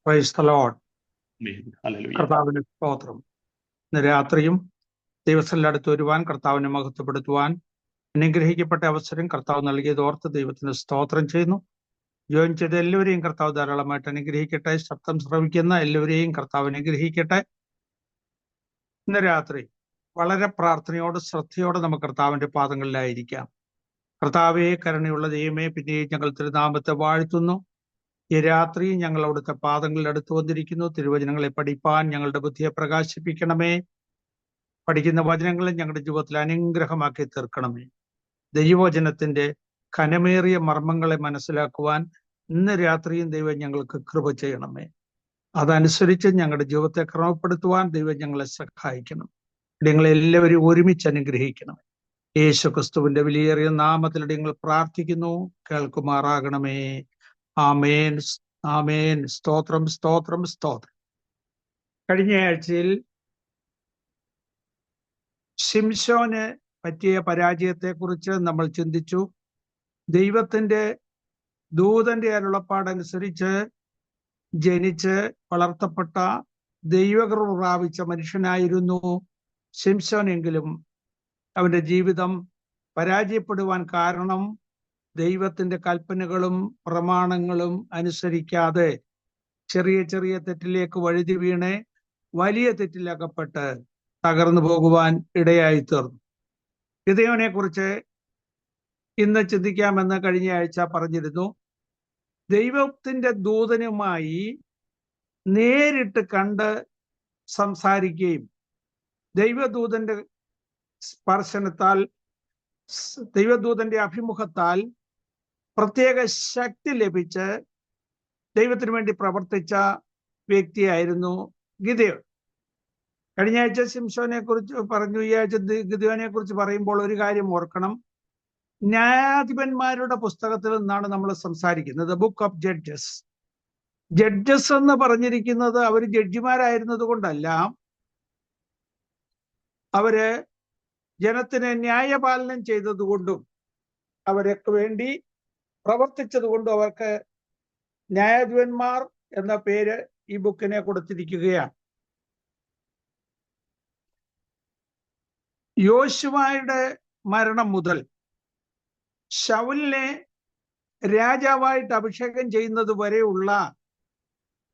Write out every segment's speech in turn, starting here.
Praise the Lord. Hallelujah. കർത്താവിന് സ്തോത്രം. ഇന്ന് രാത്രിയും ദൈവസ്ഥലിന്റെ അടുത്ത് വരുവാൻ, കർത്താവിനെ മഹത്വപ്പെടുത്തുവാൻ അനുഗ്രഹിക്കപ്പെട്ട അവസരം കർത്താവ് നൽകിയത് ഓർത്ത് ദൈവത്തിന് സ്തോത്രം ചെയ്യുന്നു. ജോയിൻ ചെയ്ത എല്ലാവരെയും കർത്താവ് ധാരാളമായിട്ട് അനുഗ്രഹിക്കട്ടെ. ശബ്ദം ശ്രവിക്കുന്ന എല്ലാവരെയും കർത്താവ് അനുഗ്രഹിക്കട്ടെ. ഇന്ന് രാത്രി വളരെ പ്രാർത്ഥനയോട് ശ്രദ്ധയോടെ നമുക്ക് കർത്താവിന്റെ പാദങ്ങളിലായിരിക്കാം. കർത്താവേ, കരുണയുള്ള ദൈവമേ, പിന്നെയും ഞങ്ങൾ തിരുനാമത്തെ വാഴ്ത്തുന്നു. ഈ രാത്രി ഞങ്ങൾ അവിടുത്തെ പാദങ്ങളിൽ അടുത്ത് വന്നിരിക്കുന്നു. തിരുവചനങ്ങളെ പഠിപ്പാൻ ഞങ്ങളുടെ ബുദ്ധിയെ പ്രകാശിപ്പിക്കണമേ. പഠിക്കുന്ന വചനങ്ങളെ ഞങ്ങളുടെ ജീവിതത്തിൽ അനുഗ്രഹമാക്കി തീർക്കണമേ. ദൈവവചനത്തിന്റെ ഘനമേറിയ മർമ്മങ്ങളെ മനസ്സിലാക്കുവാൻ ഇന്ന് രാത്രിയും ദൈവം ഞങ്ങൾക്ക് കൃപ ചെയ്യണമേ. അതനുസരിച്ച് ഞങ്ങളുടെ ജീവിതത്തെ ക്രമപ്പെടുത്തുവാൻ ദൈവം ഞങ്ങളെ സഹായിക്കണം. ഞങ്ങളെല്ലാവരും ഒരുമിച്ച് അനുഗ്രഹിക്കണമേ. യേശു ക്രിസ്തുവിന്റെ വിലയേറിയ നാമത്തിൽ ഞങ്ങൾ പ്രാർത്ഥിക്കുന്നു, കേൾക്കുമാറാകണമേ. ആമേൻ, ആമേൻ. സ്തോത്രം, സ്തോത്രം, സ്തോത്രം. കഴിഞ്ഞ ആഴ്ചയിൽ ശിംശോന് പറ്റിയ പരാജയത്തെക്കുറിച്ച് നമ്മൾ ചിന്തിച്ചു. ദൈവത്തിന്റെ ദൂതന്റെ അരുളപ്പാടനുസരിച്ച് ജനിച്ച് വളർത്തപ്പെട്ട ദൈവകൃപ പ്രാപിച്ച മനുഷ്യനായിരുന്നു ശിംശോൻ. എങ്കിലും അവന്റെ ജീവിതം പരാജയപ്പെടുവാൻ കാരണം ദൈവത്തിന്റെ കൽപ്പനകളും പ്രമാണങ്ങളും അനുസരിക്കാതെ ചെറിയ ചെറിയ തെറ്റിലേക്ക് വഴുതി വീണ് വലിയ തെറ്റിലകപ്പെട്ട് തകർന്നു പോകുവാൻ ഇടയായി തീർന്നു. ഗിദെയോനെ കുറിച്ച് ഇന്ന് ചിന്തിക്കാമെന്ന് കഴിഞ്ഞ ആഴ്ച പറഞ്ഞിരുന്നു. ദൈവത്തിന്റെ ദൂതനുമായി നേരിട്ട് കണ്ട് സംസാരിക്കുകയും ദൈവദൂതന്റെ സ്പർശനത്താൽ, ദൈവദൂതന്റെ അഭിമുഖത്താൽ പ്രത്യേക ശക്തി ലഭിച്ച് ദൈവത്തിന് വേണ്ടി പ്രവർത്തിച്ച വ്യക്തിയായിരുന്നു ഗിദെയോൻ. കഴിഞ്ഞ ആഴ്ച ശിംശോനെ കുറിച്ച് പറഞ്ഞു. ഈ ആഴ്ച ഗിദെയോനെ കുറിച്ച് പറയുമ്പോൾ ഒരു കാര്യം ഓർക്കണം. ന്യായാധിപന്മാരുടെ പുസ്തകത്തിൽ നിന്നാണ് നമ്മൾ സംസാരിക്കുന്നത്. Book of judges. ജഡ്ജസ് എന്ന് പറഞ്ഞിരിക്കുന്നത് അവർ ജഡ്ജിമാരായിരുന്നത് കൊണ്ടല്ല, അവര് ജനത്തിന് ന്യായപാലനം ചെയ്തതുകൊണ്ടും അവർക്ക് വേണ്ടി പ്രവർത്തിച്ചത് കൊണ്ടും അവർക്ക് ന്യായാധിപന്മാർ എന്ന പേര് ഈ ബുക്കിനെ കൊടുത്തിരിക്കുകയാണ്. യോശുവയുടെ മരണം മുതൽ ശൗലിനെ രാജാവായിട്ട് അഭിഷേകം ചെയ്യുന്നത് വരെയുള്ള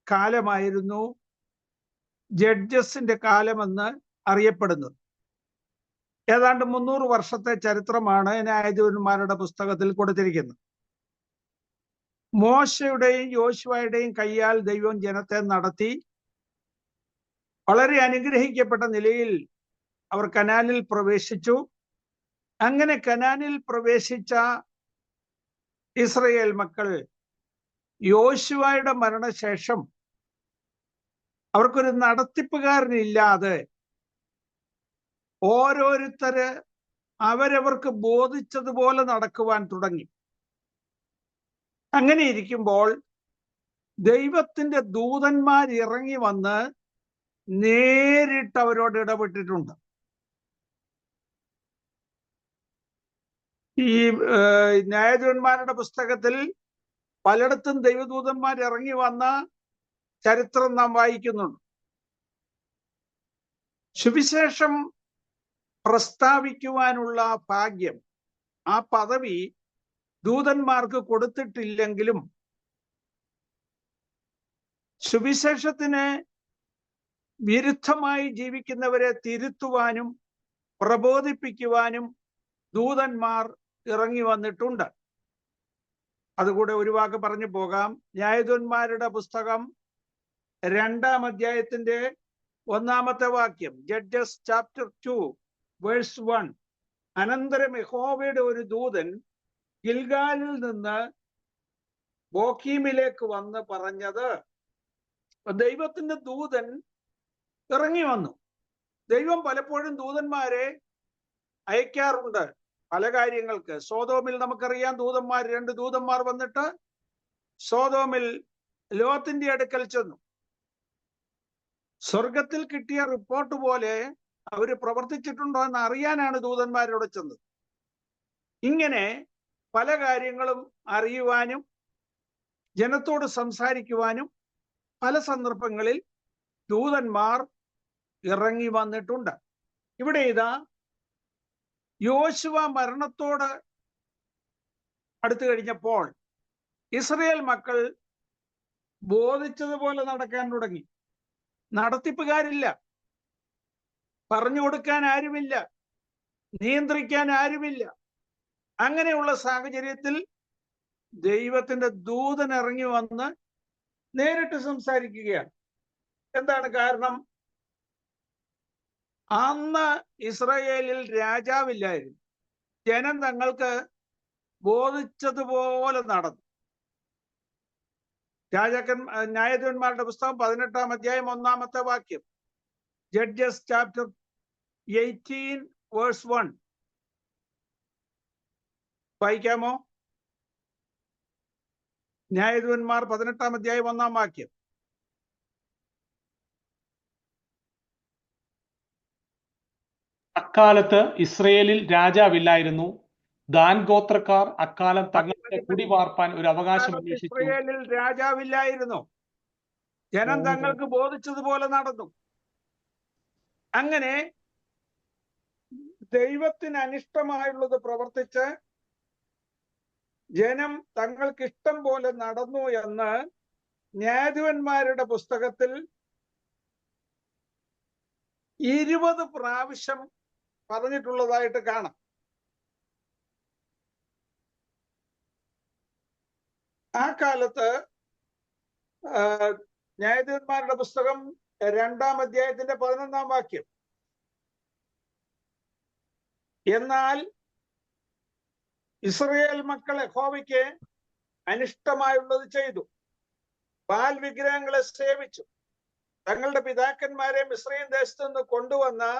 കാലമായിരുന്നു ജഡ്ജസിന്റെ കാലമെന്ന് അറിയപ്പെടുന്നത്. ഏതാണ്ട് 300 വർഷത്തെ ചരിത്രമാണ് ന്യായാധിപന്മാരുടെ പുസ്തകത്തിൽ കൊടുത്തിരിക്കുന്നത്. മോശയുടെയും യോശുവയുടെയും കയ്യാൽ ദൈവം ജനത്തെ നടത്തി. വളരെ അനുഗ്രഹിക്കപ്പെട്ട നിലയിൽ അവർ കനാനിൽ പ്രവേശിച്ചു. അങ്ങനെ കനാനിൽ പ്രവേശിച്ച ഇസ്രയേൽ മക്കൾ യോശുവയുടെ മരണശേഷം അവർക്കൊരു നടത്തിപ്പുകാരനില്ലാതെ ഓരോരുത്തര് അവരവർക്ക് ബോധിച്ചതുപോലെ നടക്കുവാൻ തുടങ്ങി. അങ്ങനെ ഇരിക്കുമ്പോൾ ദൈവത്തിന്റെ ദൂതന്മാർ ഇറങ്ങി വന്ന് നേരിട്ട് അവരോട് ഇടപെട്ടിട്ടുണ്ട്. ഈ ന്യായാധിപന്മാരുടെ പുസ്തകത്തിൽ പലയിടത്തും ദൈവദൂതന്മാർ ഇറങ്ങി വന്ന ചരിത്രം നാം വായിക്കുന്നുണ്ട്. സുവിശേഷം പ്രസ്താവിക്കുവാനുള്ള ഭാഗ്യം, ആ പദവി ദൂതന്മാർക്ക് കൊടുത്തിട്ടില്ലെങ്കിലും സുവിശേഷത്തിന് വിരുദ്ധമായി ജീവിക്കുന്നവരെ തിരുത്തുവാനും പ്രബോധിപ്പിക്കുവാനും ദൂതന്മാർ ഇറങ്ങി വന്നിട്ടുണ്ട്. അതുകൂടെ ഒരു വാക്ക് പറഞ്ഞു പോകാം. ന്യായാധിപന്മാരുടെ പുസ്തകം 2-ാം അധ്യായത്തിന്റെ 1-ാമത്തെ വാക്യം, ജഡ്ജസ് ചാപ്റ്റർ 2 വേഴ്സ് 1. അനന്തരം യഹോവയുടെ ഒരു ദൂതൻ ഗിൽഗാലിൽ നിന്ന് ബോഖീമിലേക്ക് വന്ന് പറഞ്ഞത്. ദൈവത്തിന്റെ ദൂതൻ ഇറങ്ങി വന്നു. ദൈവം പലപ്പോഴും ദൂതന്മാരെ അയക്കാറുണ്ട് പല കാര്യങ്ങൾക്ക്. സോതോമിൽ നമുക്കറിയാം, 2 ദൂതന്മാർ വന്നിട്ട് സോതോമിൽ ലോത്തിന്റെ അടുക്കൽ ചെന്നു. സ്വർഗത്തിൽ കിട്ടിയ റിപ്പോർട്ട് പോലെ അവര് പ്രവർത്തിച്ചിട്ടുണ്ടോ എന്ന് അറിയാനാണ് ദൂതന്മാരോട് ചെന്നത്. ഇങ്ങനെ പല കാര്യങ്ങളും അറിയുവാനും ജനത്തോട് സംസാരിക്കുവാനും പല സന്ദർഭങ്ങളിൽ ദൂതന്മാർ ഇറങ്ങി വന്നിട്ടുണ്ട്. ഇവിടെ ഇതാ യോശുവ മരണത്തോട് അടുത്തു കഴിഞ്ഞപ്പോൾ ഇസ്രയേൽ മക്കൾ ബോധിച്ചതുപോലെ നടക്കാൻ തുടങ്ങി. നടത്തിപ്പുകാരില്ല, പറഞ്ഞു കൊടുക്കാൻ ആരുമില്ല, നിയന്ത്രിക്കാൻ ആരുമില്ല. അങ്ങനെയുള്ള സാഹചര്യത്തിൽ ദൈവത്തിന്റെ ദൂതൻ ഇറങ്ങി വന്ന് നേരിട്ട് സംസാരിക്കുകയാണ്. എന്താണ് കാരണം? അന്ന് ഇസ്രയേലിൽ രാജാവില്ലായിരുന്നു. ജനം തങ്ങൾക്ക് ബോധിച്ചതുപോലെ നടന്നു. ന്യായാധിപന്മാരുടെ പുസ്തകം 18-ാം അധ്യായം 1-ാമത്തെ വാക്യം, ജഡ്ജസ് ചാപ്റ്റർ 18 വേഴ്സ് 1 വായിക്കാമോ? ന്യായാധിപന്മാർ 18-ാം അധ്യായം 1-ാം വാക്യം. അക്കാലത്ത് ഇസ്രയേലിൽ രാജാവില്ലായിരുന്നു. ദാൻ ഗോത്രക്കാർ അക്കാലം തങ്ങളുടെ കുടിവാർപ്പാൻ ഒരു അവകാശം അന്വേഷിച്ചു. ഇസ്രയേലിൽ രാജാവില്ലായിരുന്നു. ജനം തങ്ങൾക്ക് ബോധിച്ചതുപോലെ നടന്നു. അങ്ങനെ ദൈവത്തിന് അനിഷ്ടമായുള്ളത് പ്രവർത്തിച്ച് ജനം തങ്ങൾക്ക് ഇഷ്ടം പോലെ നടന്നു എന്ന് ന്യായാധിപന്മാരുടെ പുസ്തകത്തിൽ 20 പ്രാവശ്യം പറഞ്ഞിട്ടുള്ളതായിട്ട് കാണാം. ആ കാലത്ത് ന്യായാധിപന്മാരുടെ പുസ്തകം 2-ാം അധ്യായത്തിന്റെ 11-ാം വാക്യം, എന്നാൽ ഇസ്രയേൽ മക്കൾ യഹോവയ്ക്ക് അനിഷ്ടമായുള്ളത് ചെയ്തു, ബാൽ വിഗ്രഹങ്ങളെ സേവിച്ചു, തങ്ങളുടെ പിതാക്കന്മാരെ മിസ്രയീം ദേശത്ത് നിന്ന് കൊണ്ടുവന്ന്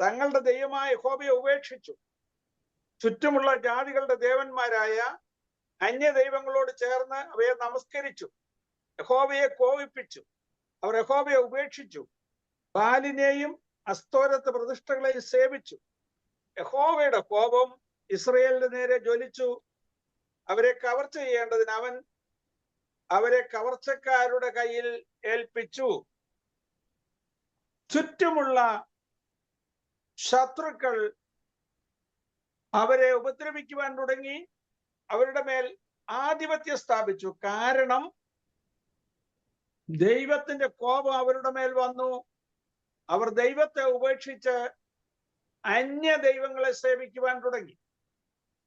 തങ്ങളുടെ ദൈവമായ യഹോവയെ ഉപേക്ഷിച്ചു. ചുറ്റുമുള്ള ജാതികളുടെ ദേവന്മാരായ അന്യ ദൈവങ്ങളോട് ചേർന്ന് അവയെ നമസ്കരിച്ചു. യഹോവയെ കോപിപ്പിച്ചു. അവർ യഹോവയെ ഉപേക്ഷിച്ചു. ബാലിനെയും അസ്തോരത്ത് പ്രതിഷ്ഠകളെയും സേവിച്ചു. യഹോവയുടെ കോപം ഇസ്രയേലിന്റെ നേരെ ജ്വലിച്ചു. അവരെ കവർച്ച ചെയ്യേണ്ടതിന് അവൻ അവരെ കവർച്ചക്കാരുടെ കയ്യിൽ ഏൽപ്പിച്ചു. ചുറ്റുമുള്ള ശത്രുക്കൾ അവരെ ഉപദ്രവിക്കുവാൻ തുടങ്ങി. അവരുടെ മേൽ ആധിപത്യം സ്ഥാപിച്ചു. കാരണം ദൈവത്തിന്റെ കോപം അവരുടെ മേൽ വന്നു. അവർ ദൈവത്തെ ഉപേക്ഷിച്ച് അന്യ ദൈവങ്ങളെ സേവിക്കുവാൻ തുടങ്ങി.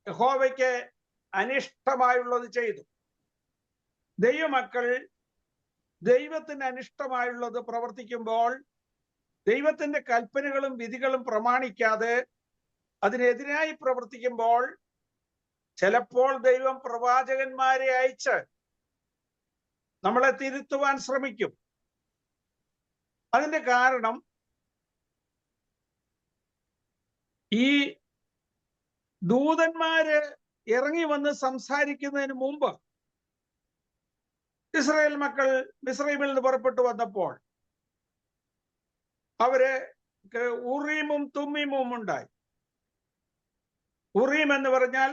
യഹോവയ്ക്ക് അനിഷ്ടമായുള്ളത് ചെയ്തു. ദൈവമക്കൾ ദൈവത്തിന് അനിഷ്ടമായുള്ളത് പ്രവർത്തിക്കുമ്പോൾ, ദൈവത്തിന്റെ കൽപ്പനകളും വിധികളും പ്രമാണിക്കാതെ അതിനെതിരായി പ്രവർത്തിക്കുമ്പോൾ, ചിലപ്പോൾ ദൈവം പ്രവാചകന്മാരെ അയച്ച് നമ്മളെ തിരുത്തുവാൻ ശ്രമിക്കും. അതിന്റെ കാരണം ഈ ദൂതന്മാര് ഇറങ്ങി വന്ന് സംസാരിക്കുന്നതിന് മുമ്പ് ഇസ്രായേൽ മക്കൾ മിസ്രയീമിൽ നിന്ന് പുറപ്പെട്ടു വന്നപ്പോൾ അവര് ഉറീമും തുമ്മീമും ഉണ്ടായി. ഉറീം എന്ന് പറഞ്ഞാൽ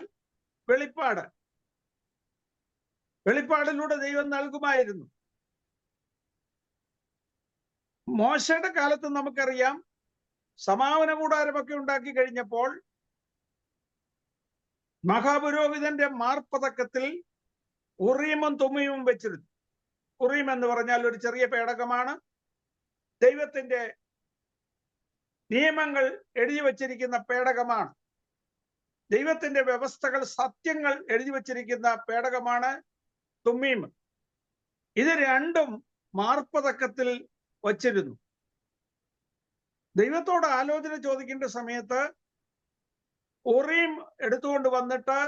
വെളിപ്പാട്. വെളിപ്പാടിലൂടെ ദൈവം നൽകുമായിരുന്നു. മോശയുടെ കാലത്ത് നമുക്കറിയാം, സമാഗമന കൂടാരമൊക്കെ ഉണ്ടാക്കി കഴിഞ്ഞപ്പോൾ മഹാപുരോഹിതന്റെ മാർപ്പതക്കത്തിൽ ഉറീമും തുമ്മീമും വെച്ചിരുന്നു. ഉറീം എന്ന് പറഞ്ഞാൽ ഒരു ചെറിയ പേടകമാണ്. ദൈവത്തിന്റെ നിയമങ്ങൾ എഴുതി വച്ചിരിക്കുന്ന പേടകമാണ്. ദൈവത്തിന്റെ വ്യവസ്ഥകൾ, സത്യങ്ങൾ എഴുതി വച്ചിരിക്കുന്ന പേടകമാണ് തുമ്മീം. ഇത് രണ്ടും മാർപ്പതക്കത്തിൽ വച്ചിരുന്നു. ദൈവത്തോട് ആലോചന ചോദിക്കേണ്ട സമയത്ത് ഉറീം എടുത്തുകൊണ്ട് വന്നിട്ട്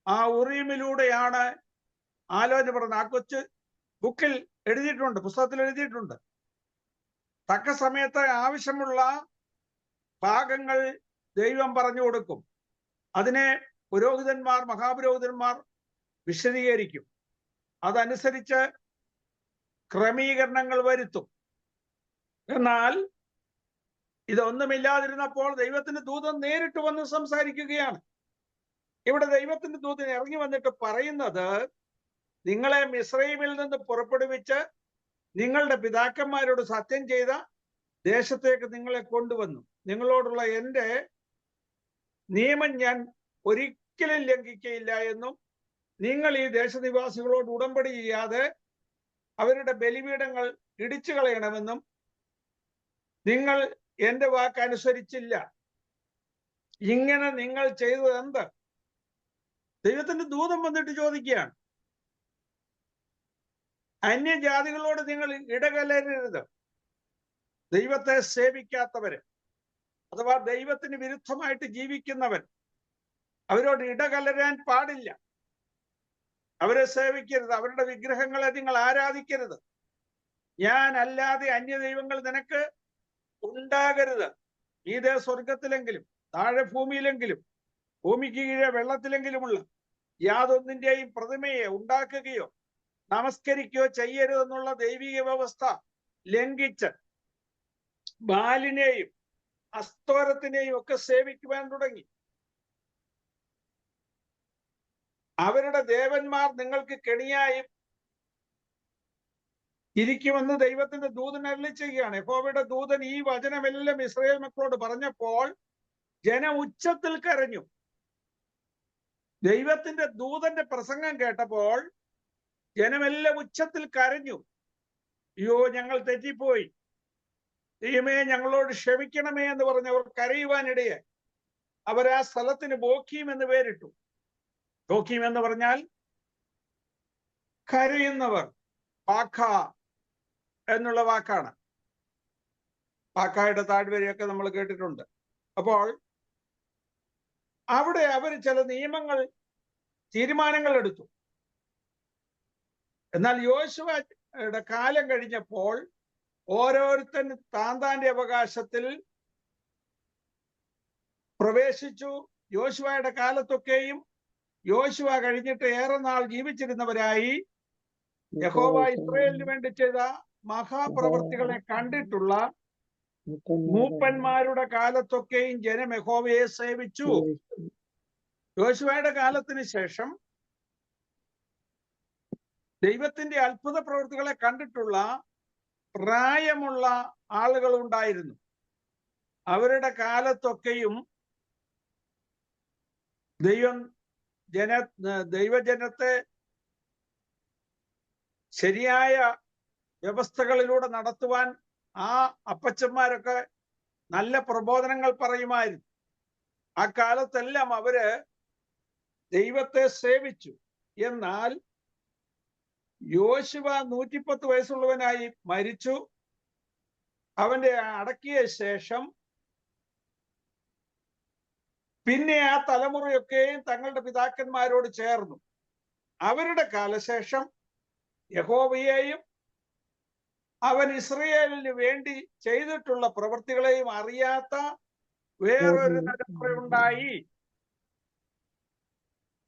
ആ ഉറീമിലൂടെയാണ് ആലോചന പറഞ്ഞത്. ആ കൊച്ചു ബുക്കിൽ എഴുതിയിട്ടുണ്ട്, പുസ്തകത്തിൽ എഴുതിയിട്ടുണ്ട്. തക്ക സമയത്ത് ആവശ്യമുള്ള ഭാഗങ്ങൾ ദൈവം പറഞ്ഞു കൊടുക്കും. അതിനെ പുരോഹിതന്മാർ, മഹാപുരോഹിതന്മാർ വിശദീകരിക്കും. അതനുസരിച്ച് ക്രമീകരണങ്ങൾ വരുത്തും. എന്നാൽ ഇതൊന്നുമില്ലാതിരുന്നപ്പോൾ ദൈവത്തിന്റെ ദൂതൻ നേരിട്ട് വന്ന് സംസാരിക്കുകയാണ്. ഇവിടെ ദൈവത്തിന്റെ ദൂതൻ ഇറങ്ങി വന്നിട്ട് പറയുന്നത്, നിങ്ങളെ മിസ്രയീമിൽ നിന്ന് പുറപ്പെടുവിച്ച് നിങ്ങളുടെ പിതാക്കന്മാരോട് സത്യം ചെയ്ത ദേശത്തേക്ക് നിങ്ങളെ കൊണ്ടുവന്നു. നിങ്ങളോടുള്ള എൻ്റെ നിയമം ഞാൻ ഒരിക്കലും ലംഘിക്കയില്ല എന്നും നിങ്ങൾ ഈ ദേശനിവാസികളോട് ഉടമ്പടി ചെയ്യാതെ അവരുടെ ബലിപീഠങ്ങൾ ഇടിച്ചു കളയണമെന്നും നിങ്ങൾ എൻ്റെ വാക്കനുസരിച്ചില്ല. ഇങ്ങനെ നിങ്ങൾ ചെയ്തത് എന്ത്? ദൈവത്തിന്റെ ദൂതൻ വന്നിട്ട് ചോദിക്കുകയാണ്, അന്യജാതികളോട് നിങ്ങൾ ഇടകലരരുത്. ദൈവത്തെ സേവിക്കാത്തവര് അഥവാ ദൈവത്തിന് വിരുദ്ധമായിട്ട് ജീവിക്കുന്നവൻ, അവരോട് ഇടകലരാൻ പാടില്ല. അവരെ സേവിക്കരുത്, അവരുടെ വിഗ്രഹങ്ങളെ നിങ്ങൾ ആരാധിക്കരുത്. ഞാൻ അല്ലാതെ അന്യദൈവങ്ങൾ നിനക്ക് ഉണ്ടാകരുത്. മീതെ സ്വർഗത്തിലെങ്കിലും താഴെ ഭൂമിയിലെങ്കിലും ഭൂമിക്ക് കീഴെ വെള്ളത്തിലെങ്കിലുമുള്ള യാതൊന്നിന്റെയും പ്രതിമയെ ഉണ്ടാക്കുകയോ നമസ്കരിക്കുകയോ ചെയ്യരുതെന്നുള്ള ദൈവിക വ്യവസ്ഥ ലംഘിച്ച് ബാലിനെയും അസ്തോരത്തിനെയും ഒക്കെ സേവിക്കുവാൻ തുടങ്ങി. അവരുടെ ദേവന്മാർ നിങ്ങൾക്ക് കെണിയായി ഇരിക്കുമെന്ന് ദൈവത്തിന്റെ ദൂതൻ അരുളി ചെയ്യുകയാണ്. യഹോവയുടെ ദൂതൻ ഈ വചനമെല്ലാം ഇസ്രായേൽ മക്കളോട് പറഞ്ഞപ്പോൾ ജനം ഉച്ചത്തിൽ കരഞ്ഞു. ദൈവത്തിന്റെ ദൂതന്റെ പ്രസംഗം കേട്ടപ്പോൾ ജനമെല്ലാം ഉച്ചത്തിൽ കരഞ്ഞു. അയ്യോ, ഞങ്ങൾ തെറ്റിപ്പോയി, ദൈവമേ ഞങ്ങളോട് ക്ഷമിക്കണമേ എന്ന് പറഞ്ഞ് അവർ കരയുവാനിടയെ അവർ ആ സ്ഥലത്തിന് ബോക്കീം എന്ന് പേരിട്ടു. ബോക്കീം എന്ന് പറഞ്ഞാൽ കരയുന്നവർ, പാഖ എന്നുള്ള വാക്കാണ്. പാഖയുടെ താഴ്വരയൊക്കെ നമ്മൾ കേട്ടിട്ടുണ്ട്. അപ്പോൾ അവിടെ അവർ ചില നിയമങ്ങൾ, തീരുമാനങ്ങൾ എടുത്തു. എന്നാൽ യോശുവയുടെ കാലം കഴിഞ്ഞപ്പോൾ ഓരോരുത്തൻ താന്താന്റെ അവകാശത്തിൽ പ്രവേശിച്ചു. യോശുവയുടെ കാലത്തൊക്കെയും യോശുവ കഴിഞ്ഞിട്ട് ഏറെ നാൾ ജീവിച്ചിരുന്നവരായി യഹോവ ഇസ്രായേലിന് വേണ്ടി ചെയ്ത മഹാപ്രവൃത്തികളെ കണ്ടിട്ടുള്ള മൂപ്പന്മാരുടെ കാലത്തൊക്കെയും ജനം യഹോവയെ സേവിച്ചു. യോശുവയുടെ കാലത്തിന് ശേഷം ദൈവത്തിന്റെ അത്ഭുത പ്രവൃത്തികളെ കണ്ടിട്ടുള്ള പ്രായമുള്ള ആളുകൾ ഉണ്ടായിരുന്നു. അവരുടെ കാലത്തൊക്കെയും ദൈവജനത്തെ ശരിയായ വ്യവസ്ഥകളിലൂടെ നടത്തുവാൻ ആ അപ്പച്ചന്മാരൊക്കെ നല്ല പ്രബോധനങ്ങൾ പറയുമായിരുന്നു. ആ കാലത്തെല്ലാം അവര് ദൈവത്തെ സേവിച്ചു. എന്നാൽ യോശുവ 110 വയസ്സുള്ളവനായി മരിച്ചു. അവന്റെ അടക്കിയ ശേഷം പിന്നെ ആ തലമുറയൊക്കെയും തങ്ങളുടെ പിതാക്കന്മാരോട് ചേർന്നു. അവരുടെ കാലശേഷം യഹോവയെയും അവൻ ഇസ്രായേലിന് വേണ്ടി ചെയ്തിട്ടുള്ള പ്രവൃത്തികളെയും അറിയാത്ത വേറൊരു തലമുറ ഉണ്ടായി.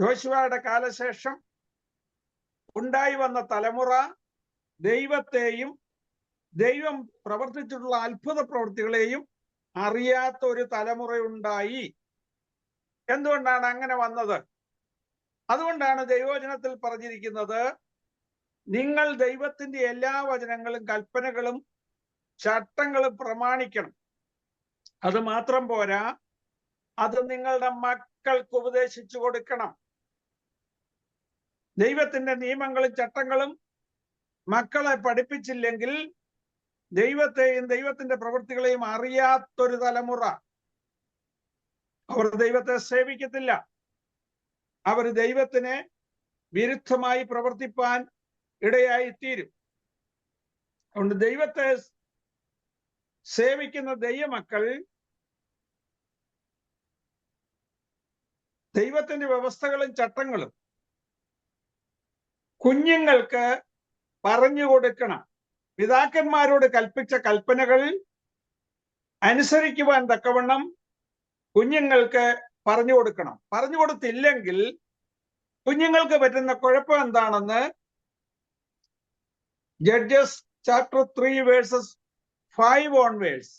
യോശുവയുടെ കാലശേഷം ഉണ്ടായി വന്ന തലമുറ ദൈവത്തെയും ദൈവം പ്രവർത്തിച്ചിട്ടുള്ള അത്ഭുത പ്രവൃത്തികളെയും അറിയാത്ത ഒരു തലമുറ ഉണ്ടായി. എന്തുകൊണ്ടാണ് അങ്ങനെ വന്നത്? അതുകൊണ്ടാണ് ദൈവവചനത്തിൽ പറഞ്ഞിരിക്കുന്നത്, നിങ്ങൾ ദൈവത്തിന്റെ എല്ലാ വചനങ്ങളും കൽപ്പനകളും ചട്ടങ്ങളും പ്രമാണിക്കണം. അത് മാത്രം പോരാ, അത് നിങ്ങളുടെ മക്കൾക്ക് ഉപദേശിച്ചു കൊടുക്കണം. ദൈവത്തിന്റെ നിയമങ്ങളും ചട്ടങ്ങളും മക്കളെ പഠിപ്പിച്ചില്ലെങ്കിൽ ദൈവത്തെയും ദൈവത്തിന്റെ പ്രവൃത്തികളെയും അറിയാത്തൊരു തലമുറ, അവർ ദൈവത്തെ സേവിക്കത്തില്ല. അവർ ദൈവത്തിന് വിരുദ്ധമായി പ്രവർത്തിപ്പാൻ ഇടയായി തീരും. അതുകൊണ്ട് ദൈവത്തെ സേവിക്കുന്ന ദൈവമക്കൾ ദൈവത്തിന്റെ വ്യവസ്ഥകളും ചട്ടങ്ങളും കുഞ്ഞുങ്ങൾക്ക് പറഞ്ഞു കൊടുക്കണം. പിതാക്കന്മാരോട് കൽപ്പിച്ച കൽപ്പനകൾ അനുസരിക്കുവാൻ തക്കവണ്ണം കുഞ്ഞുങ്ങൾക്ക് പറഞ്ഞു കൊടുക്കണം. പറഞ്ഞു കൊടുത്തില്ലെങ്കിൽ കുഞ്ഞുങ്ങൾക്ക് പറ്റുന്ന കുഴപ്പം എന്താണെന്ന് ജഡ്ജസ് ചാപ്റ്റർ 3 വേഴ്സസ് 5 ഓൺവേഴ്സ്,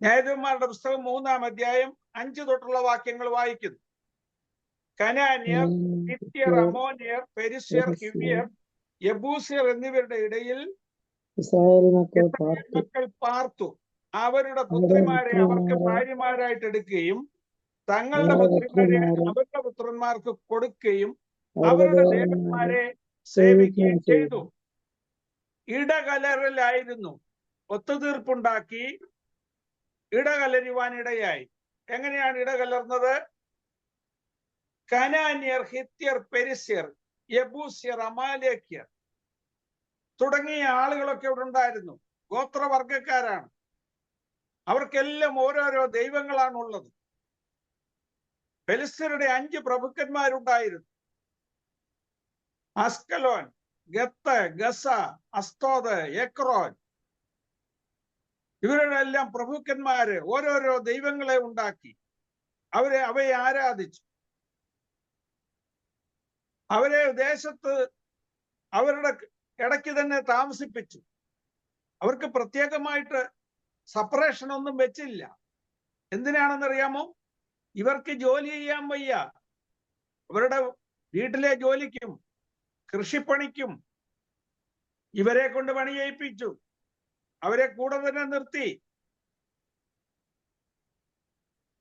ന്യായാധിപന്മാരുടെ പുസ്തകം 3-ാം അധ്യായം 5 തൊട്ടുള്ള വാക്യങ്ങൾ വായിക്കുന്നു. കനാന്യർ, ഹിത്യർ, അമോന്യർ, പെരിസ്യർ, ഹിവ്യർ, യെബൂസ്യർ എന്നിവരുടെ ഇടയിൽ ഇസ്രായേൽ മക്കൾ ഇസ്രായേൽ പാർത്തു. മക്കൾ പാർത്തു. അവരുടെ അവരുടെ പുത്രിമാരെ അവർക്ക് പുത്രിമാരെ ഭാര്യമാരായിട്ട് എടുക്കുകയും തങ്ങളുടെ തങ്ങളുടെ പുത്രിമാരെ പുത്രിമാരെ അവരുടെ പുത്രന്മാർക്ക് കൊടുക്കുകയും അവരുടെ അവരുടെ ദേവന്മാരെ ദേവന്മാരെ സേവിക്കുകയും സേവിക്കുകയും ചെയ്തു. ഇടകലറിലായിരുന്നു. ഒത്തുതീർപ്പുണ്ടാക്കി ഇടകലരുവാൻ ഇടയായി. എങ്ങനെയാണ് ഇടകലർന്നത്? കനാന്യർ, ഹിത്യർ, പെരിസ്യർ, യെബൂസ്യർ, അമാലേക്യർ തുടങ്ങിയ ആളുകളൊക്കെ ഇവിടെ ഉണ്ടായിരുന്നു. ഗോത്രവർഗക്കാരാണ്. അവർക്കെല്ലാം ഓരോരോ ദൈവങ്ങളാണുള്ളത്. ഫെലിസ്ത്യരുടെ 5 പ്രഭുക്കന്മാരുണ്ടായിരുന്നു. അസ്കലോൻ, ഗത്ത്, ഗസ, അസ്തോദ്, എക്രോൻ. ഇവരുടെ എല്ലാം പ്രഭുക്കന്മാര് ഓരോരോ ദൈവങ്ങളെ ഉണ്ടാക്കി അവയെ ആരാധിച്ചു. അവരെ ദേശത്ത് അവരുടെ ഇടയ്ക്ക് തന്നെ താമസിപ്പിച്ചു. അവർക്ക് പ്രത്യേകമായിട്ട് സെപ്പറേഷൻ ഒന്നും വെച്ചില്ല. എന്തിനാണെന്നറിയാമോ? ഇവർക്ക് ജോലി ചെയ്യാൻ വയ്യ. അവരുടെ വീട്ടിലെ ജോലിക്കും കൃഷിപ്പണിക്കും ഇവരെ കൊണ്ട് പണി ചെയ്യിപ്പിച്ചു. അവരെ കൂടെ തന്നെ നിർത്തി.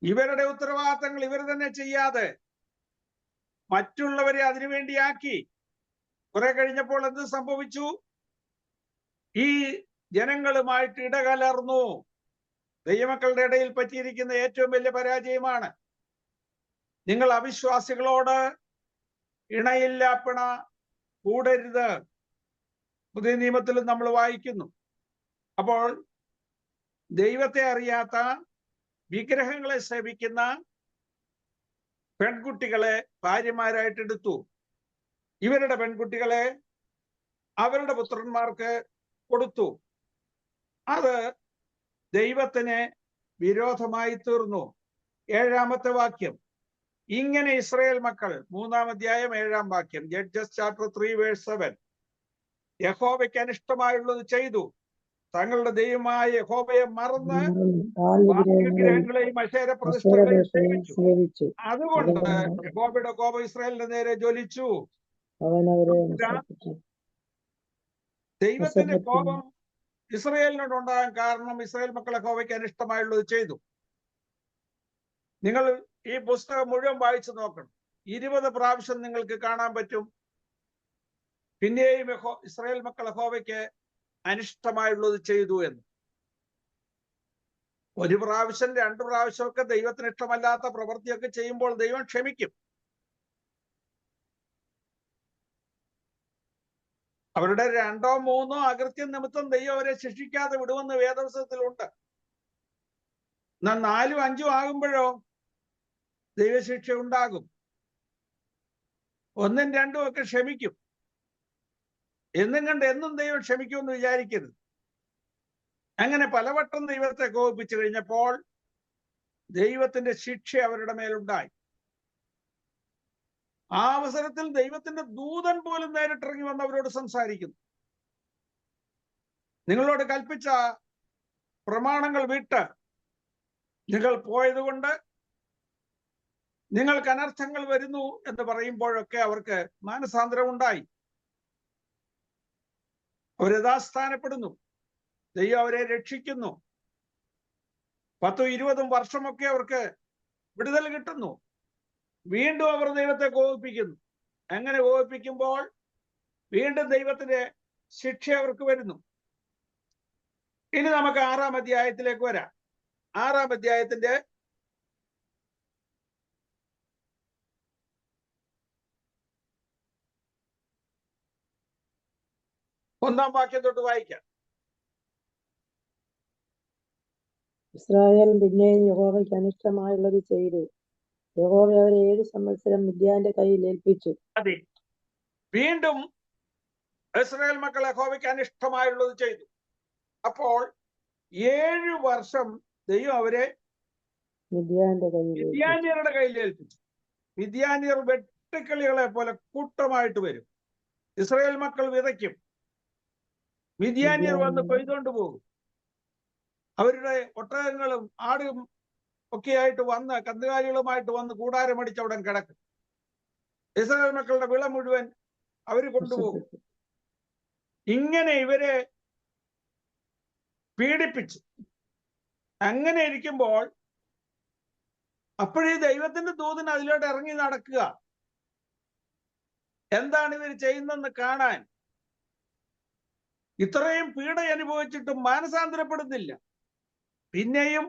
ഇവരുടെ ഉത്തരവാദിത്തങ്ങൾ ഇവർ തന്നെ ചെയ്യാതെ മറ്റുള്ളവരെ അതിനുവേണ്ടിയാക്കി. കുറെ കഴിഞ്ഞപ്പോൾ എന്ത് സംഭവിച്ചു? ഈ ജനങ്ങളുമായിട്ട് ഇടകലർന്നു. ദൈവമക്കളുടെ ഇടയിൽ പറ്റിയിരിക്കുന്ന ഏറ്റവും വലിയ പരാജയമാണ്. നിങ്ങൾ അവിശ്വാസികളോട് ഇണയില്ലാപ്പിണ കൂടരുത്. പുതിയ നിയമത്തിലും നമ്മൾ വായിക്കുന്നു. അപ്പോൾ ദൈവത്തെ അറിയാത്ത വിഗ്രഹങ്ങളെ സേവിക്കുന്ന പെൺകുട്ടികളെ ഭാര്യമാരായിട്ട് എടുത്തു. ഇവരുടെ പെൺകുട്ടികളെ അവരുടെ പുത്രന്മാർക്ക് കൊടുത്തു. അത് ദൈവത്തിന് വിരോധമായി തീർന്നു. 7-ാമത്തെ വാക്യം. ഇങ്ങനെ ഇസ്രായേൽ മക്കൾ, 3-ാം അധ്യായം 7-ാം വാക്യം, ജഡ്ജസ് ചാപ്റ്റർ 3 വേഴ്സ് 7, യഹോവയ്ക്ക് അനിഷ്ടമായുള്ളത് ചെയ്തു. തങ്ങളുടെ ദൈവമായ യഹോവയെ മറന്ന് വിഗ്രഹങ്ങളെയും അശേര പ്രതിഷ്ഠകളെയും സേവിച്ചു. അതുകൊണ്ട് യഹോവയുടെ കോപം ഇസ്രായേലിന്റെ നേരെ ജ്വലിച്ചു. ദൈവത്തിന്റെ കോപം ഇസ്രായേലിനോട് ഉണ്ടാകാൻ കാരണം ഇസ്രായേൽ മക്കൾ യഹോവയ്ക്ക് അനിഷ്ടമായുള്ളത് ചെയ്തു. നിങ്ങൾ ഈ പുസ്തകം മുഴുവൻ വായിച്ചു നോക്കണം. 20 പ്രാവശ്യം നിങ്ങൾക്ക് കാണാൻ പറ്റും പിന്നെയും ഇസ്രായേൽ മക്കൾ യഹോവയ്ക്ക് അനിഷ്ടമായുള്ളത് ചെയ്തു എന്ന്. 1 പ്രാവശ്യം 2 പ്രാവശ്യമൊക്കെ ദൈവത്തിന് ഇഷ്ടമല്ലാത്ത പ്രവൃത്തിയൊക്കെ ചെയ്യുമ്പോൾ ദൈവം ക്ഷമിക്കും. അവരുടെ 2ഓ 3ഓ അകൃത്യം നിമിത്തം ദൈവം അവരെ ശിക്ഷിക്കാതെ വിടുമെന്ന് വേദപുസ്തകത്തിലുണ്ട്. എന്നാൽ 4ഉം 5ഉം ആകുമ്പോഴോ ദൈവശിക്ഷ ഉണ്ടാകും. 1ഉം 2ഉം ഒക്കെ ക്ഷമിക്കും. എന്നും കണ്ട് എന്നും ദൈവം ക്ഷമിക്കുമെന്ന് വിചാരിക്കരുത്. അങ്ങനെ പലവട്ടം ദൈവത്തെ കോപിപ്പിച്ചു കഴിഞ്ഞപ്പോൾ ദൈവത്തിന്റെ ശിക്ഷ അവരുടെ മേലുണ്ടായി. ആ അവസരത്തിൽ ദൈവത്തിന്റെ ദൂതൻ പോലും നേരിട്ടിറങ്ങി വന്ന് അവരോട് സംസാരിക്കുന്നു. നിങ്ങളോട് കൽപ്പിച്ച പ്രമാണങ്ങൾ വിട്ട് നിങ്ങൾ പോയതുകൊണ്ട് നിങ്ങൾക്ക് അനർത്ഥങ്ങൾ വരുന്നു എന്ന് പറയുമ്പോഴൊക്കെ അവർക്ക് മാനസാന്തരം ഉണ്ടായി. അവർ യഥാസ്ഥാനപ്പെടുന്നു. ദൈവം അവരെ രക്ഷിക്കുന്നു. 10ഉം 20ഉം വർഷമൊക്കെ അവർക്ക് വിടുതൽ കിട്ടുന്നു. വീണ്ടും അവർ ദൈവത്തെ കോപിപ്പിക്കുന്നു. അങ്ങനെ കോപിപ്പിക്കുമ്പോൾ വീണ്ടും ദൈവത്തിന്റെ ശിക്ഷ അവർക്ക് വരുന്നു. ഇനി നമുക്ക് 6-ാം അധ്യായത്തിലേക്ക് വരാം. 6-ാം അധ്യായത്തിന്റെ 1-ാം വാക്യം തൊട്ട് വായിക്കാം. ഇസ്രായേൽ പിന്നെയും യഹോവയ്ക്ക് അനിഷ്ടമായുള്ളത് ചെയ്തു. യഹോവ അവരെ 7 സംവത്സരം മിദ്യാന്റെ കയ്യിൽ ഏൽപ്പിച്ചു. അതെ, വീണ്ടും ഇസ്രായേൽ മക്കൾ യഹോവയ്ക്ക് അനിഷ്ടമായുള്ളത് ചെയ്തു. അപ്പോൾ 7 വർഷം ദൈവം അവരെ മിദ്യാന്യരുടെ കയ്യിൽ ഏൽപ്പിച്ചു. മിദ്യാന്യർ വെട്ടുക്കിളികളെ പോലെ കൂട്ടമായിട്ട് വരും. ഇസ്രായേൽ മക്കൾ വിതയ്ക്കും, മിദ്യാന്യർ വന്ന് കൊയ്തുകൊണ്ട് പോകും. അവരുടെ ഒട്ടകങ്ങളും ആടും ഒക്കെയായിട്ട് വന്ന് കന്നുകാലികളുമായിട്ട് വന്ന് കൂടാരമടിച്ച് അവിടെ കിടക്കും. ഇസ്രായേൽ മക്കളുടെ വിള മുഴുവൻ അവർ കൊണ്ടുപോകും. ഇങ്ങനെ ഇവരെ പീഡിപ്പിച്ചു. അങ്ങനെ ഇരിക്കുമ്പോൾ അപ്പോഴീ ദൈവത്തിന്റെ ദൂതൻ അതിലോട്ട് ഇറങ്ങി നടക്കുക. എന്താണ് ഇവർ ചെയ്യുന്നതെന്ന് കാണാൻ. ഇത്രയും പീഡ അനുഭവിച്ചിട്ടും മാനസാന്തരപ്പെടുന്നില്ല. പിന്നെയും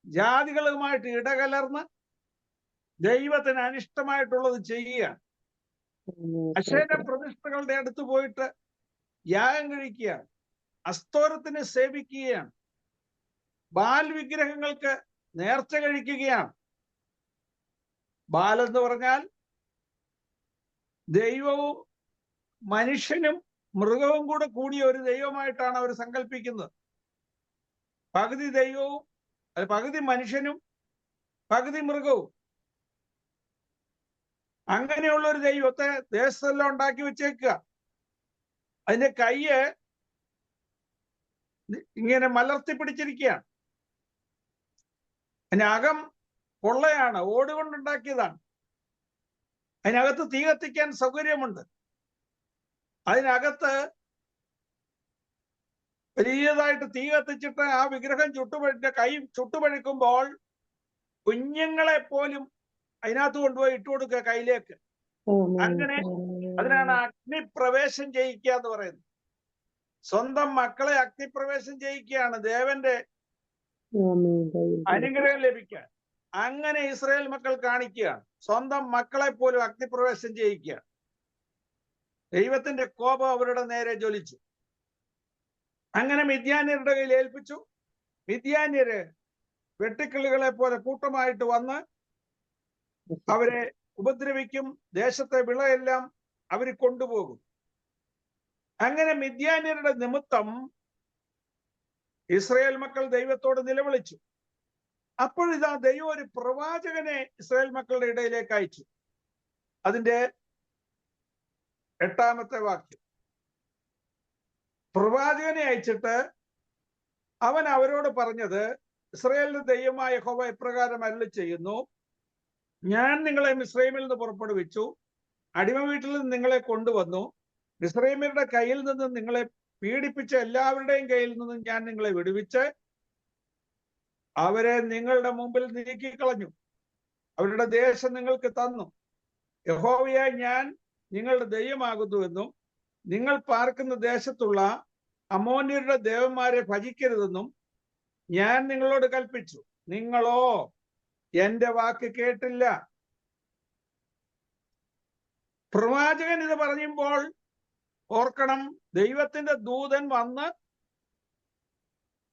ജാതികളുമായിട്ട് ഇടകലർന്ന് ദൈവത്തിന് അനിഷ്ടമായിട്ടുള്ളത് ചെയ്യുകയാണ്. അശേര പ്രതിഷ്ഠകളുടെ അടുത്ത് പോയിട്ട് യാഗം കഴിക്കുകയാണ്. അസ്തോരത്തിനെ സേവിക്കുകയാണ്. ബാൽ വിഗ്രഹങ്ങൾക്ക് നേർച്ച കഴിക്കുകയാണ്. ബാൽ എന്ന് പറഞ്ഞാൽ ദൈവവും മനുഷ്യനും മൃഗവും കൂടെ കൂടിയ ഒരു ദൈവമായിട്ടാണ് അവർ സങ്കല്പിക്കുന്നത്. പകുതി ദൈവവും പകുതി മനുഷ്യനും പകുതി മൃഗവും. അങ്ങനെയുള്ള ഒരു ദൈവത്തെ ദേശത്തെല്ലാം ഉണ്ടാക്കി വെച്ചേക്കുക. അതിന്റെ കയ്യ് ഇങ്ങനെ മലർത്തി പിടിച്ചിരിക്കുകയാണ്. അതിന്റെ അകം പൊള്ളയാണ്, ഓടുകൊണ്ടുണ്ടാക്കിയതാണ്. അതിനകത്ത് തീ കത്തിക്കാൻ സൗകര്യമുണ്ട്. അതിനകത്ത് വലിയതായിട്ട് തീ കത്തിച്ചിട്ട് ആ വിഗ്രഹം കൈ ചുട്ടുപഴുക്കുമ്പോൾ കുഞ്ഞുങ്ങളെ പോലും അതിനകത്ത് കൊണ്ടുപോയി ഇട്ടു കൊടുക്കുക കയ്യിലേക്ക്. അങ്ങനെ അതിനാണ് അഗ്നിപ്രവേശം ചെയ്യിക്കുക എന്ന് പറയുന്നത്. സ്വന്തം മക്കളെ അഗ്നിപ്രവേശം ചെയ്യിക്കുകയാണ് ദേവന്റെ അനുഗ്രഹം ലഭിക്കാൻ. അങ്ങനെ ഇസ്രായേൽ മക്കൾ കാണിക്കുകയാണ്. സ്വന്തം മക്കളെ പോലും അഗ്നിപ്രവേശം ചെയ്യിക്കുക. ദൈവത്തിന്റെ കോപം അവരുടെ നേരെ ജ്വലിച്ചു. അങ്ങനെ മിദ്യാന്യരുടെ കയ്യിൽ ഏൽപ്പിച്ചു. മിദ്യാന്യര് വെട്ടിക്കിളികളെ പോലെ കൂട്ടമായിട്ട് വന്ന് അവരെ ഉപദ്രവിക്കും. ദേശത്തെ വിളയെല്ലാം അവർ കൊണ്ടുപോകും. അങ്ങനെ മിദ്യാന്യരുടെ നിമിത്തം ഇസ്രായേൽ മക്കൾ ദൈവത്തോട് നിലവിളിച്ചു. അപ്പോഴിതാ ദൈവം ഒരു പ്രവാചകനെ ഇസ്രായേൽ മക്കളുടെ ഇടയിലേക്ക് അയച്ചു. അതിന്റെ 8-ാമത്തെ വാക്യം. പ്രവാചകനെ അയച്ചിട്ട് അവൻ അവരോട് പറഞ്ഞത്, ഇസ്രായേലിന്റെ ദൈവമായ യഹോവ ഇപ്രകാരം അരുളി ചെയ്യുന്നു, ഞാൻ നിങ്ങളെ മിസ്രയീമിൽ നിന്ന് പുറപ്പെടുവിച്ചു, അടിമ വീട്ടിൽ നിന്ന് നിങ്ങളെ കൊണ്ടുവന്നു, മിസ്രയീമ്യരുടെ കയ്യിൽ നിന്ന് നിങ്ങളെ പീഡിപ്പിച്ച എല്ലാവരുടെയും കയ്യിൽ നിന്നും ഞാൻ നിങ്ങളെ വിടുവിച്ച് അവരെ നിങ്ങളുടെ മുമ്പിൽ നീക്കിക്കളഞ്ഞു. അവരുടെ ദേശം നിങ്ങൾക്ക് തന്നു. യഹോവയായി ഞാൻ നിങ്ങളുടെ ദൈവമാകുന്നുവെന്നും നിങ്ങൾ പാർക്കുന്ന ദേശത്തുള്ള അമ്മോന്യരുടെ ദേവന്മാരെ ഭജിക്കരുതെന്നും ഞാൻ നിങ്ങളോട് കൽപ്പിച്ചു. നിങ്ങളോ എന്റെ വാക്ക് കേട്ടില്ല. പ്രവാചകൻ ഇത് പറയുമ്പോൾ ഓർക്കണം, ദൈവത്തിന്റെ ദൂതൻ വന്ന്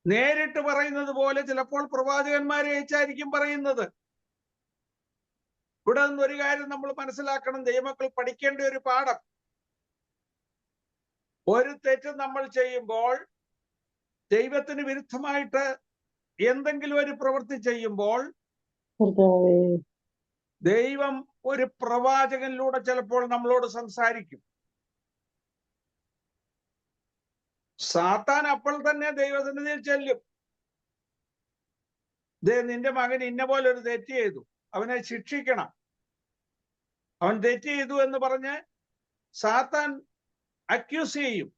നേരിട്ട് പറയുന്നത് പോലെ ചിലപ്പോൾ പ്രവാചകന്മാരെ അയച്ചായിരിക്കും പറയുന്നത്. ഇവിടെ നിന്നൊരു കാര്യം നമ്മൾ മനസ്സിലാക്കണം, ദൈവമക്കൾ പഠിക്കേണ്ട ഒരു പാഠം. ഒരു തെറ്റ് നമ്മൾ ചെയ്യുമ്പോൾ, ദൈവത്തിന് വിരുദ്ധമായിട്ട് എന്തെങ്കിലും ഒരു പ്രവൃത്തി ചെയ്യുമ്പോൾ, ദൈവം ഒരു പ്രവാചകനിലൂടെ ചിലപ്പോൾ നമ്മളോട് സംസാരിക്കും. സാത്താൻ അപ്പോൾ തന്നെ ദൈവസന്നിധിയിൽ ചെല്ലും. നിന്റെ മകൻ ഇന്ന പോലെ ഒരു തെറ്റ് ചെയ്തു, അവനെ ശിക്ഷിക്കണം, അവൻ തെറ്റ് ചെയ്തു എന്ന് പറഞ്ഞ് സാത്താൻ അക്യൂസ് ചെയ്യും.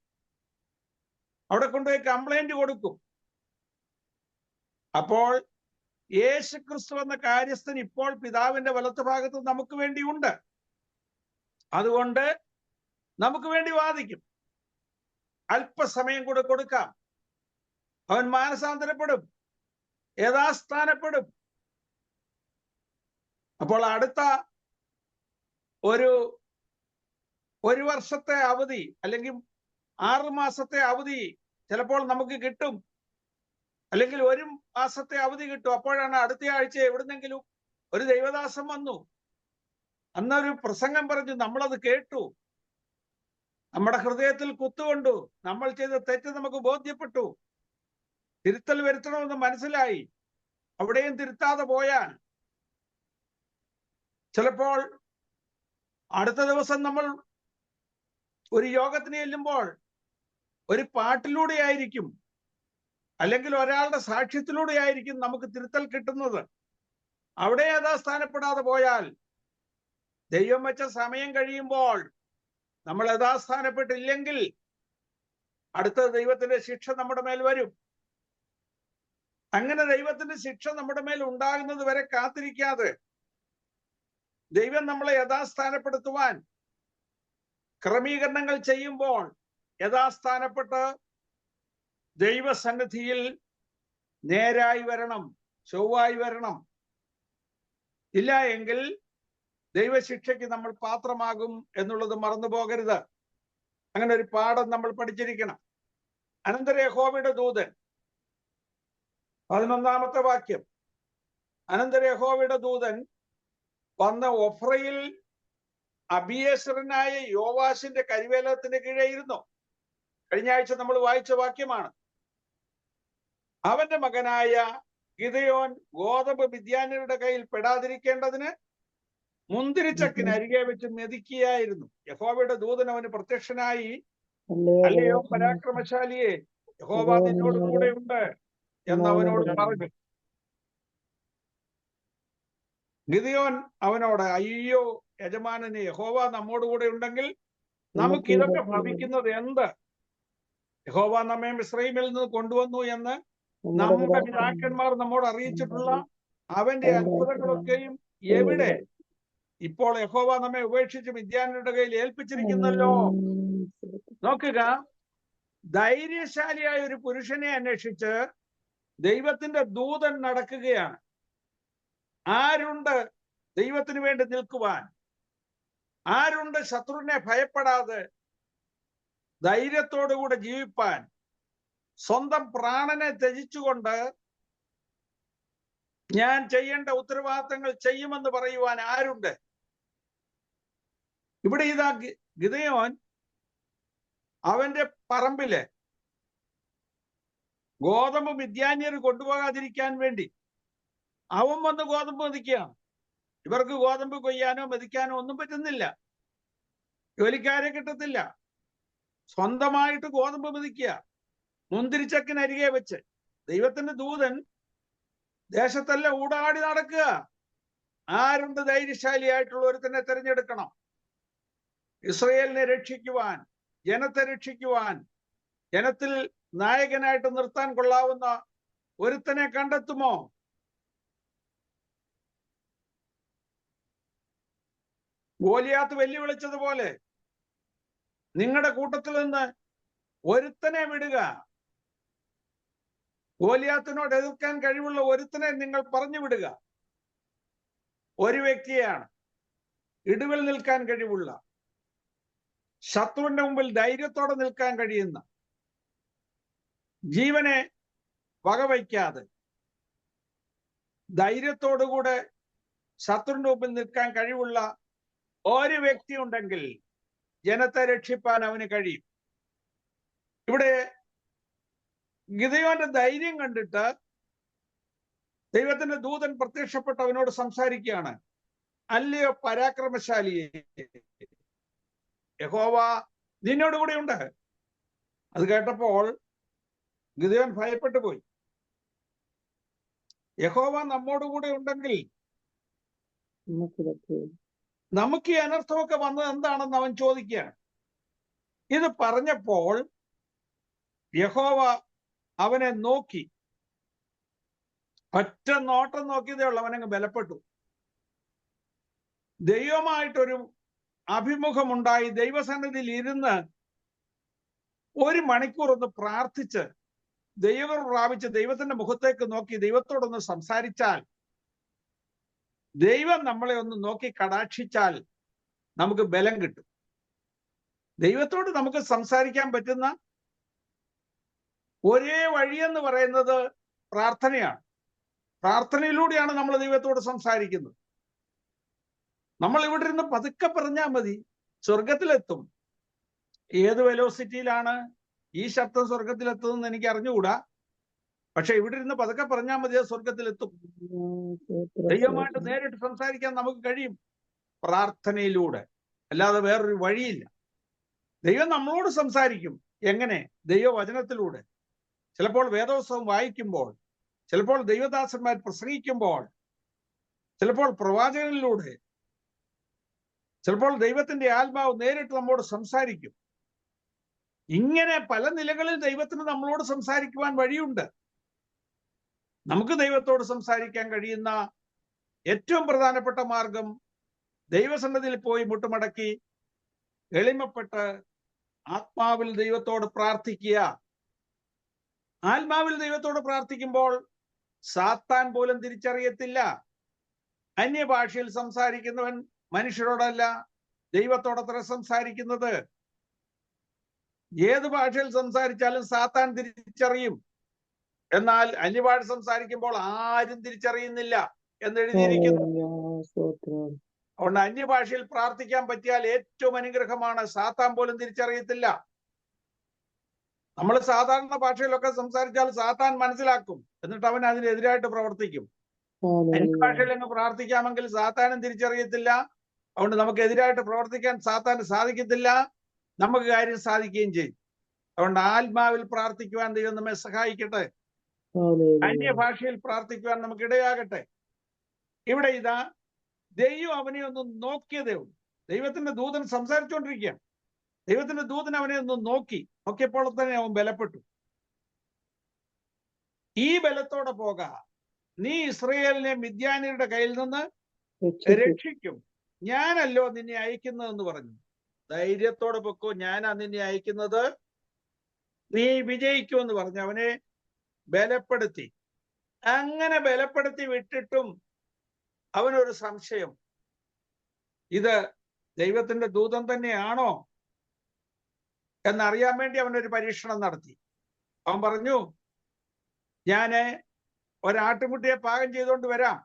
അവിടെ കൊണ്ടുപോയി കംപ്ലൈന്റ് കൊടുക്കും. അപ്പോൾ യേശുക്രിസ്തു എന്ന കാര്യസ്ഥൻ ഇപ്പോൾ പിതാവിന്റെ വലത്തുഭാഗത്ത് നമുക്ക് വേണ്ടി ഉണ്ട്. അതുകൊണ്ട് നമുക്ക് വേണ്ടി വാദിക്കും. അല്പസമയം കൂടെ കൊടുക്കാം. അവൻ മാനസാന്തരപ്പെടും, യഥാസ്ഥാനപ്പെടും. അപ്പോൾ അടുത്ത ഒരു വർഷത്തെ അവധി അല്ലെങ്കിൽ 6 മാസത്തെ അവധി ചിലപ്പോൾ നമുക്ക് കിട്ടും, അല്ലെങ്കിൽ 1 മാസത്തെ അവധി കിട്ടും. അപ്പോഴാണ് അടുത്ത ആഴ്ച എവിടുന്നെങ്കിലും ഒരു ദൈവദാസൻ വന്നു, അന്നൊരു പ്രസംഗം പറഞ്ഞു, നമ്മളത് കേട്ടു, നമ്മുടെ ഹൃദയത്തിൽ കുത്തുകൊണ്ടു, നമ്മൾ ചെയ്ത തെറ്റ് നമുക്ക് ബോധ്യപ്പെട്ടു, തിരുത്തൽ വരുത്തണമെന്ന് മനസ്സിലായി. അവിടെയും തിരുത്താതെ പോയാൽ ചിലപ്പോൾ അടുത്ത ദിവസം നമ്മൾ ഒരു യോഗത്തിന് ചെല്ലുമ്പോൾ ഒരു പാട്ടിലൂടെ ആയിരിക്കും, അല്ലെങ്കിൽ ഒരാളുടെ സാക്ഷ്യത്തിലൂടെ ആയിരിക്കും നമുക്ക് തിരുത്തൽ കിട്ടുന്നത്. അവിടെ യഥാസ്ഥാനപ്പെടാതെ പോയാൽ ദൈവം വെച്ച സമയം കഴിയുമ്പോൾ നമ്മൾ യഥാസ്ഥാനപ്പെട്ടില്ലെങ്കിൽ അടുത്ത ദൈവത്തിന്റെ ശിക്ഷ നമ്മുടെ മേൽ വരും. അങ്ങനെ ദൈവത്തിന്റെ ശിക്ഷ നമ്മുടെ മേൽ ഉണ്ടാകുന്നത് വരെ കാത്തിരിക്കാതെ ദൈവം നമ്മളെ യഥാസ്ഥാനപ്പെടുത്തുവാൻ ക്രമീകരണങ്ങൾ ചെയ്യുമ്പോൾ യഥാസ്ഥാനപ്പെട്ട് ദൈവസന്നിധിയിൽ നേരായി വരണം, ചൊവ്വായി വരണം. ഇല്ല എങ്കിൽ ദൈവശിക്ഷയ്ക്ക് നമ്മൾ പാത്രമാകും എന്നുള്ളത് മറന്നു പോകരുത്. അങ്ങനെ ഒരു പാഠം നമ്മൾ പഠിച്ചിരിക്കണം. അനന്തരം യഹോവയുടെ ദൂതൻ, 11-ാമത്തെ വാക്യം, അനന്തരം യഹോവയുടെ ദൂതൻ വന്ന് ഒഫ്രയിൽ അബിയേസരനായ യോവാശിന്റെ കരിവേലത്തിന് കീഴെ ഇരുന്നു. കഴിഞ്ഞ ആഴ്ച നമ്മൾ വായിച്ച വാക്യമാണ്. അവന്റെ മകനായ ഗിദെയോൻ ഗോതമ്പ് മിദ്യാന്യരുടെ കയ്യിൽ പെടാതിരിക്കേണ്ടതിന് മുന്തിരിച്ചക്കിന് അരികെ വെച്ച് മെതിക്കുകയായിരുന്നു. യഹോവയുടെ ദൂതൻ അവന് പ്രത്യക്ഷനായി, അല്ലയോ പരാക്രമശാലിയെ, യഹോവ നിന്നോട് കൂടെ ഉണ്ട് എന്ന് അവനോട് പറഞ്ഞു. ഗിദെയോൻ അവനോട്, അയ്യോ യജമാനനെ, യഹോവ നമ്മോട് കൂടെ ഉണ്ടെങ്കിൽ നമുക്ക് ഇതൊക്കെ ഭവിക്കുന്നത് എന്ത്? യഹോവ നമ്മെ മിസ്രയീമിൽ നിന്ന് കൊണ്ടുവന്നു എന്ന് നമ്മുടെ പിതാക്കന്മാർ നമ്മോട് അറിയിച്ചിട്ടുള്ള അവന്റെ അത്ഭുതങ്ങളൊക്കെയും എവിടെ? ഇപ്പോൾ യഹോവ നമ്മെ ഉപേക്ഷിച്ച് മിദ്യാന്യരുടെ കയ്യിൽ ഏൽപ്പിച്ചിരിക്കുന്നല്ലോ. നോക്കുക, ധൈര്യശാലിയായ ഒരു പുരുഷനെ അന്വേഷിച്ച് ദൈവത്തിന്റെ ദൂതൻ നടക്കുകയാണ്. ആരുണ്ട് ദൈവത്തിന് വേണ്ടി നിൽക്കുവാൻ? ആരുണ്ട് ശത്രുവിനെ ഭയപ്പെടാതെ ധൈര്യത്തോടുകൂടെ ജീവിപ്പാൻ? സ്വന്തം പ്രാണനെ ത്യജിച്ചുകൊണ്ട് ഞാൻ ചെയ്യേണ്ട ഉത്തരവാദിത്തങ്ങൾ ചെയ്യുമെന്ന് പറയുവാൻ ആരുണ്ട്? ഇവിടെ ഇതാ ഗിദെയോൻ അവന്റെ പറമ്പില് ഗോതമ്പ് മിദ്യാന്യർ കൊണ്ടുപോകാതിരിക്കാൻ വേണ്ടി അവൻ വന്ന് ഗോതമ്പ് മെതിക്കുകയാണ്. ഇവർക്ക് ഗോതമ്പ് കൊയ്യാനോ മെതിക്കാനോ ഒന്നും പറ്റുന്നില്ല, ജോലിക്കാരെ കിട്ടത്തില്ല. സ്വന്തമായിട്ട് ഗോതമ്പ് മെതിക്കുക, മുന്തിരിച്ചക്കിനരികെ വെച്ച്. ദൈവത്തിന്റെ ദൂതൻ ദേശത്തെല്ലാം ഊടാടി നടക്കുക. ആരുണ്ട് ധൈര്യശാലിയായിട്ടുള്ള ഒരുത്തനെ തിരഞ്ഞെടുക്കണം? ഇസ്രയേലിനെ രക്ഷിക്കുവാൻ, ജനത്തെ രക്ഷിക്കുവാൻ, ജനത്തിൽ നായകനായിട്ട് നിർത്താൻ കൊള്ളാവുന്ന ഒരുത്തനെ കണ്ടെത്തുമോ? ഗോലിയാത്ത് വെല്ലുവിളിച്ചതുപോലെ നിങ്ങളുടെ കൂട്ടത്തിൽ നിന്ന് ഒരുത്തനെ വിടുക. ഗോലിയാത്തിനോട് എതിർക്കാൻ കഴിവുള്ള ഒരുത്തനെ നിങ്ങൾ പറഞ്ഞു വിടുക. ഒരു വ്യക്തിയാണ് ഇടിവിൽ നിൽക്കാൻ കഴിവുള്ള, ശത്രുവിന്റെ മുമ്പിൽ ധൈര്യത്തോടെ നിൽക്കാൻ കഴിയുന്ന, ജീവനെ വകവയ്ക്കാതെ ധൈര്യത്തോടുകൂടെ ശത്രുവിന്റെ മുമ്പിൽ നിൽക്കാൻ കഴിവുള്ള ഒരു വ്യക്തി ഉണ്ടെങ്കിൽ ജനത്തെ രക്ഷിപ്പാൻ അവന് കഴിയും. ഇവിടെ ഗിദെയോന്റെ ധൈര്യം കണ്ടിട്ട് ദൈവത്തിന്റെ ദൂതൻ പ്രത്യക്ഷപ്പെട്ട് അവനോട് സംസാരിക്കുകയാണ്. അല്ലയോ പരാക്രമശാലിയെ, യഹോവ നിന്നോട് കൂടെ ഉണ്ട്. അത് കേട്ടപ്പോൾ ഗിദെയോൻ ഭയപ്പെട്ടു പോയി. യഹോവ നമ്മോടുകൂടെ ഉണ്ടെങ്കിൽ നമുക്ക് ഈ അനർത്ഥമൊക്കെ വന്നത് എന്താണെന്ന് അവൻ ചോദിക്കുകയാണ്. ഇത് പറഞ്ഞപ്പോൾ യഹോവ അവനെ നോക്കി, ഒറ്റ നോട്ടം നോക്കിയതേ ഉള്ളൂ, അവനങ്ങ് ബലപ്പെട്ടു. ദൈവമായിട്ടൊരു അഭിമുഖമുണ്ടായി. ദൈവസന്നിധിയിൽ ഇരുന്ന് 1 മണിക്കൂർ ഒന്ന് പ്രാർത്ഥിച്ച് ദൈവം പ്രാപിച്ച് ദൈവത്തിന്റെ മുഖത്തേക്ക് നോക്കി ദൈവത്തോടൊന്ന് സംസാരിച്ചാൽ, ദൈവം നമ്മളെ ഒന്ന് നോക്കി കടാക്ഷിച്ചാൽ നമുക്ക് ബലം കിട്ടും. ദൈവത്തോട് നമുക്ക് സംസാരിക്കാൻ പറ്റുന്ന ഒരേ വഴിയെന്ന് പറയുന്നത് പ്രാർത്ഥനയാണ്. പ്രാർത്ഥനയിലൂടെയാണ് നമ്മൾ ദൈവത്തോട് സംസാരിക്കുന്നത്. നമ്മൾ ഇവിടെ ഇരുന്ന് പതുക്കെ പറഞ്ഞാൽ മതി, സ്വർഗത്തിലെത്തും. ഏത് വെലോസിറ്റിയിലാണ് ഈ ശബ്ദം സ്വർഗത്തിലെത്തുന്നതെന്ന് എനിക്ക് അറിഞ്ഞുകൂടാ. പക്ഷെ ഇവിടെ ഇരുന്ന് പതുക്കെ പറഞ്ഞാൽ മതി, അത് സ്വർഗത്തിലെത്തും. ദൈവമായിട്ട് നേരിട്ട് സംസാരിക്കാൻ നമുക്ക് കഴിയും പ്രാർത്ഥനയിലൂടെ, അല്ലാതെ വേറൊരു വഴിയില്ല. ദൈവം നമ്മളോട് സംസാരിക്കും. എങ്ങനെ? ദൈവവചനത്തിലൂടെ. ചിലപ്പോൾ വേദോത്സവം വായിക്കുമ്പോൾ, ചിലപ്പോൾ ദൈവദാസന്മാർ പ്രസംഗിക്കുമ്പോൾ, ചിലപ്പോൾ പ്രവാചകനിലൂടെ, ചിലപ്പോൾ ദൈവത്തിന്റെ ആത്മാവ് നേരിട്ട് നമ്മോട് സംസാരിക്കും. ഇങ്ങനെ പല നിലകളിൽ ദൈവത്തിന് നമ്മളോട് സംസാരിക്കുവാൻ വഴിയുണ്ട്. നമുക്ക് ദൈവത്തോട് സംസാരിക്കാൻ കഴിയുന്ന ഏറ്റവും പ്രധാനപ്പെട്ട മാർഗം ദൈവസന്നിധിയിൽ പോയി മുട്ടുമടക്കി എളിമപ്പെട്ട് ആത്മാവിൽ ദൈവത്തോട് പ്രാർത്ഥിക്കുക. ആത്മാവിൽ ദൈവത്തോട് പ്രാർത്ഥിക്കുമ്പോൾ സാത്താൻ പോലും തിരിച്ചറിയത്തില്ല. അന്യഭാഷയിൽ സംസാരിക്കുന്നവൻ മനുഷ്യരോടല്ല, ദൈവത്തോടത്ര സംസാരിക്കുന്നത്. ഏത് ഭാഷയിൽ സംസാരിച്ചാലും സാത്താൻ തിരിച്ചറിയും. എന്നാൽ അന്യഭാഷ സംസാരിക്കുമ്പോൾ ആരും തിരിച്ചറിയുന്നില്ല എന്ന് എഴുതിയിരിക്കുന്നു. അതുകൊണ്ട് അന്യഭാഷയിൽ പ്രാർത്ഥിക്കാൻ പറ്റിയാൽ ഏറ്റവും അനുഗ്രഹമാണ്. സാത്താൻ പോലും തിരിച്ചറിയത്തില്ല. നമ്മൾ സാധാരണ ഭാഷയിലൊക്കെ സംസാരിച്ചാൽ സാത്താൻ മനസ്സിലാക്കും, എന്നിട്ട് അവൻ അതിനെതിരായിട്ട് പ്രവർത്തിക്കും. അന്യഭാഷയിൽ അങ്ങ് പ്രാർത്ഥിക്കാമെങ്കിൽ സാത്താനും തിരിച്ചറിയത്തില്ല. അതുകൊണ്ട് നമുക്ക് എതിരായിട്ട് പ്രവർത്തിക്കാൻ സാത്താന് സാധിക്കത്തില്ല, നമുക്ക് കാര്യം സാധിക്കുകയും ചെയ്യും. അതുകൊണ്ട് ആത്മാവിൽ പ്രാർത്ഥിക്കുവാൻ ദൈവം നമ്മെ സഹായിക്കട്ടെ. അന്യഭാഷയിൽ പ്രാർത്ഥിക്കുവാൻ നമുക്ക് ഇടയാകട്ടെ. ഇവിടെ ഇതാ ദൈവം അവനെ ഒന്ന് നോക്കിയതേ ഉള്ളൂ. ദൈവത്തിന്റെ ദൂതൻ സംസാരിച്ചുകൊണ്ടിരിക്കുകയാണ്. ദൈവത്തിന്റെ ദൂതൻ അവനെ ഒന്ന് നോക്കിയപ്പോൾ തന്നെ അവൻ ബലപ്പെട്ടു. ഈ ബലത്തോടെ പോക, നീ ഇസ്രയേലിനെ മിദ്യാന്യരുടെ കയ്യിൽ നിന്ന് രക്ഷിക്കും, ഞാനല്ലോ നിന്നെ അയക്കുന്നതെന്ന് പറഞ്ഞു. ധൈര്യത്തോടെ പൊക്കോ, ഞാനാ നിന്നെ അയക്കുന്നത്, നീ വിജയിക്കുമെന്ന് പറഞ്ഞു അവനെ ബലപ്പെടുത്തി. അങ്ങനെ ബലപ്പെടുത്തി വിട്ടിട്ടും അവനൊരു സംശയം, ഇത് ദൈവത്തിന്റെ ദൂതൻ തന്നെയാണോ എന്നറിയാൻ വേണ്ടി അവനൊരു പരീക്ഷണം നടത്തി. അവൻ പറഞ്ഞു, ഞാന് ഒരാട്ടുംകുട്ടിയെ പാകം ചെയ്തുകൊണ്ട് വരാം,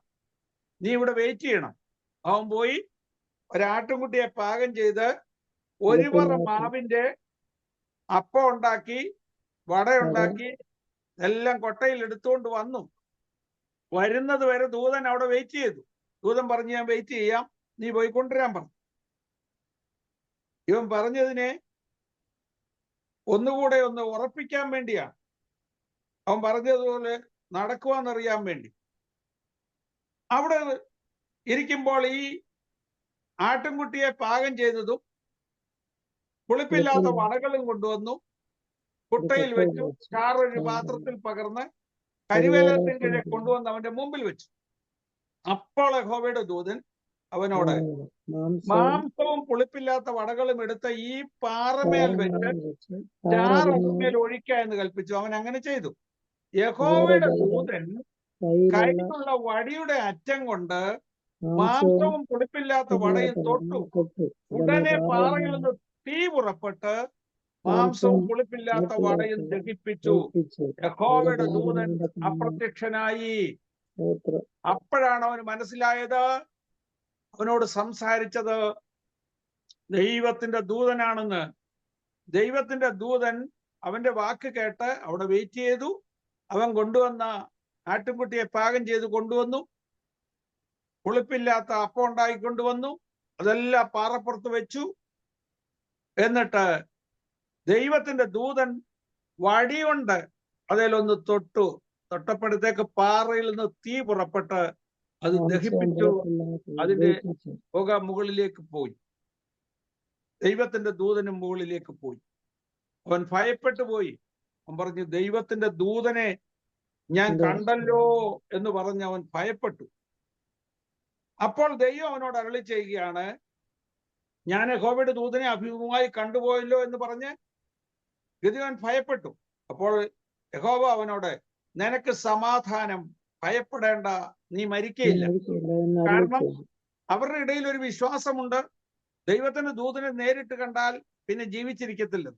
നീ ഇവിടെ വെയിറ്റ് ചെയ്യണം. അവൻ പോയി ഒരാട്ടുംകുട്ടിയെ പാകം ചെയ്ത് ഒരു പറ മാവിന്റെ അപ്പം ഉണ്ടാക്കി, വടയുണ്ടാക്കി, എല്ലാം കൊട്ടയിൽ എടുത്തുകൊണ്ട് വന്നു. വരുന്നത് വരെ ദൂതൻ അവിടെ വെയിറ്റ് ചെയ്തു. ദൂതൻ പറഞ്ഞു, ഞാൻ വെയിറ്റ് ചെയ്യാം, നീ പോയി കൊണ്ടുവരാൻ പറഞ്ഞു. ഇവൻ പറഞ്ഞതിനെ ഒന്നുകൂടെ ഒന്ന് ഉറപ്പിക്കാൻ വേണ്ടിയാണ്. അവൻ പറഞ്ഞതുപോലെ നടക്കുവാന്നറിയാൻ വേണ്ടി. അവിടെ ഇരിക്കുമ്പോൾ ഈ ആട്ടിൻകുട്ടിയെ പാകം ചെയ്തതും പുളിപ്പില്ലാത്ത വടകളും കൊണ്ടുവന്നു കുട്ടയിൽ വെച്ചു. ചാറൊരു പാത്രത്തിൽ പകർന്ന് കരിവേലത്തിന്റെ കൊണ്ടുവന്ന് അവന്റെ മുമ്പിൽ വെച്ചു. അപ്പോൾ യഹോവയുടെ ദൂതൻ അവനോട്, മാംസവും പുളിപ്പില്ലാത്ത വടകളും എടുത്ത ഈ പാറമേൽ വെച്ച് ചാറ് അതിന്മേൽ ഒഴിക്ക എന്ന് കൽപ്പിച്ചു. അവൻ അങ്ങനെ ചെയ്തു. യഹോവയുടെ ദൂതൻ കയ്യിലുള്ള വടിയുടെ അറ്റം കൊണ്ട് മാംസവും പുളിപ്പില്ലാത്ത വടയും തൊട്ടു. ഉടനെ പാറയിൽ നിന്ന് തീ പുറപ്പെട്ട് മാംസവും പുളിപ്പില്ലാത്ത വടയും ദഹിപ്പിച്ചു. യഹോവയുടെ ദൂതൻ അപ്രത്യക്ഷനായി. അപ്പോഴാണ് അവന് മനസ്സിലായത്, അവനോട് സംസാരിച്ചത് ദൈവത്തിന്റെ ദൂതനാണെന്ന്. ദൈവത്തിന്റെ ദൂതൻ അവന്റെ വാക്ക് കേട്ട് അവിടെ വെയിറ്റ് ചെയ്തു. അവൻ കൊണ്ടുവന്ന ആട്ടിൻകുട്ടിയെ പാകം ചെയ്ത് കൊണ്ടുവന്നു. പുളിപ്പില്ലാത്ത അപ്പം ഉണ്ടാക്കി കൊണ്ടുവന്നു. അതെല്ലാം പാറപ്പുറത്ത് വെച്ചു. എന്നിട്ട് ദൈവത്തിന്റെ ദൂതൻ വടിയുണ്ട് അതിലൊന്ന് തൊട്ടപ്പോഴത്തേക്ക് പാറയിൽ നിന്ന് തീ പുറപ്പെട്ട് അത് ദഹിപ്പിച്ചു. അതിന്റെ പുക മുകളിലേക്ക് പോയി. ദൈവത്തിന്റെ ദൂതനും മുകളിലേക്ക് പോയി. അവൻ ഭയപ്പെട്ടു പോയി. അവൻ പറഞ്ഞു, ദൈവത്തിന്റെ ദൂതനെ ഞാൻ കണ്ടല്ലോ എന്ന് പറഞ്ഞ് അവൻ ഭയപ്പെട്ടു. അപ്പോൾ ദൈവം അവനോട് അരുളി ചെയ്യുകയാണ്, ഞാൻ യഹോവയുടെ ദൂതനെ അഭിമുഖമായി കണ്ടുപോയല്ലോ എന്ന് പറഞ്ഞ് ഗിദെയോൻ ഭയപ്പെട്ടു. അപ്പോൾ യഹോവ അവനോട്, നിനക്ക് സമാധാനം, ഭയപ്പെടേണ്ട, നീ മരിക്കയില്ല. കാരണം അവരുടെ ഇടയിൽ ഒരു വിശ്വാസമുണ്ട്, ദൈവത്തിന്റെ ദൂതനെ നേരിട്ട് കണ്ടാൽ പിന്നെ ജീവിച്ചിരിക്കത്തില്ല.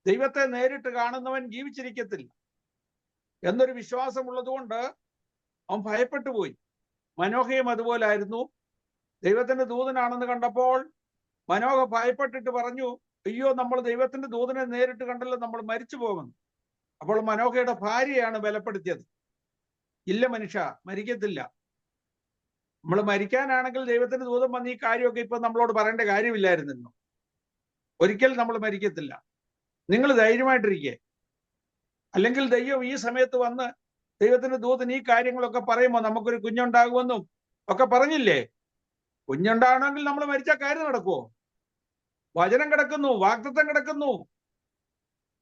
ദൈവത്തെ നേരിട്ട് കാണുന്നവൻ ജീവിച്ചിരിക്കത്തില്ല എന്നൊരു വിശ്വാസമുള്ളത് കൊണ്ട് അവൻ ഭയപ്പെട്ടു പോയി. മനോഹയും അതുപോലായിരുന്നു. ദൈവത്തിന്റെ ദൂതനാണെന്ന് കണ്ടപ്പോൾ മനോഹ ഭയപ്പെട്ടിട്ട് പറഞ്ഞു, അയ്യോ, നമ്മൾ ദൈവത്തിന്റെ ദൂതനെ നേരിട്ട് കണ്ടല്ലോ, നമ്മൾ മരിച്ചു പോകുമെന്ന്. അപ്പോൾ മനോഹയുടെ ഭാര്യയാണ് ബലപ്പെടുത്തിയത്, ഇല്ല മനുഷ്യ, മരിക്കത്തില്ല. നമ്മൾ മരിക്കാനാണെങ്കിൽ ദൈവത്തിന്റെ ദൂതൻ വന്ന് ഈ കാര്യമൊക്കെ ഇപ്പൊ നമ്മളോട് പറയേണ്ട കാര്യമില്ലായിരുന്നല്ലോ. ഒരിക്കൽ നമ്മൾ മരിക്കത്തില്ല, നിങ്ങൾ ധൈര്യമായിട്ടിരിക്കേ. അല്ലെങ്കിൽ ദൈവം ഈ സമയത്ത് വന്ന് ദൈവത്തിന്റെ ദൂതൻ ഈ കാര്യങ്ങളൊക്കെ പറയുമ്പോൾ നമുക്കൊരു കുഞ്ഞുണ്ടാകുമെന്നും ഒക്കെ പറഞ്ഞില്ലേ? കുഞ്ഞുണ്ടാകണമെങ്കിൽ നമ്മൾ മരിച്ച കാര്യം നടക്കുമോ? വചനം കിടക്കുന്നു, വാഗ്ദത്തം കിടക്കുന്നു,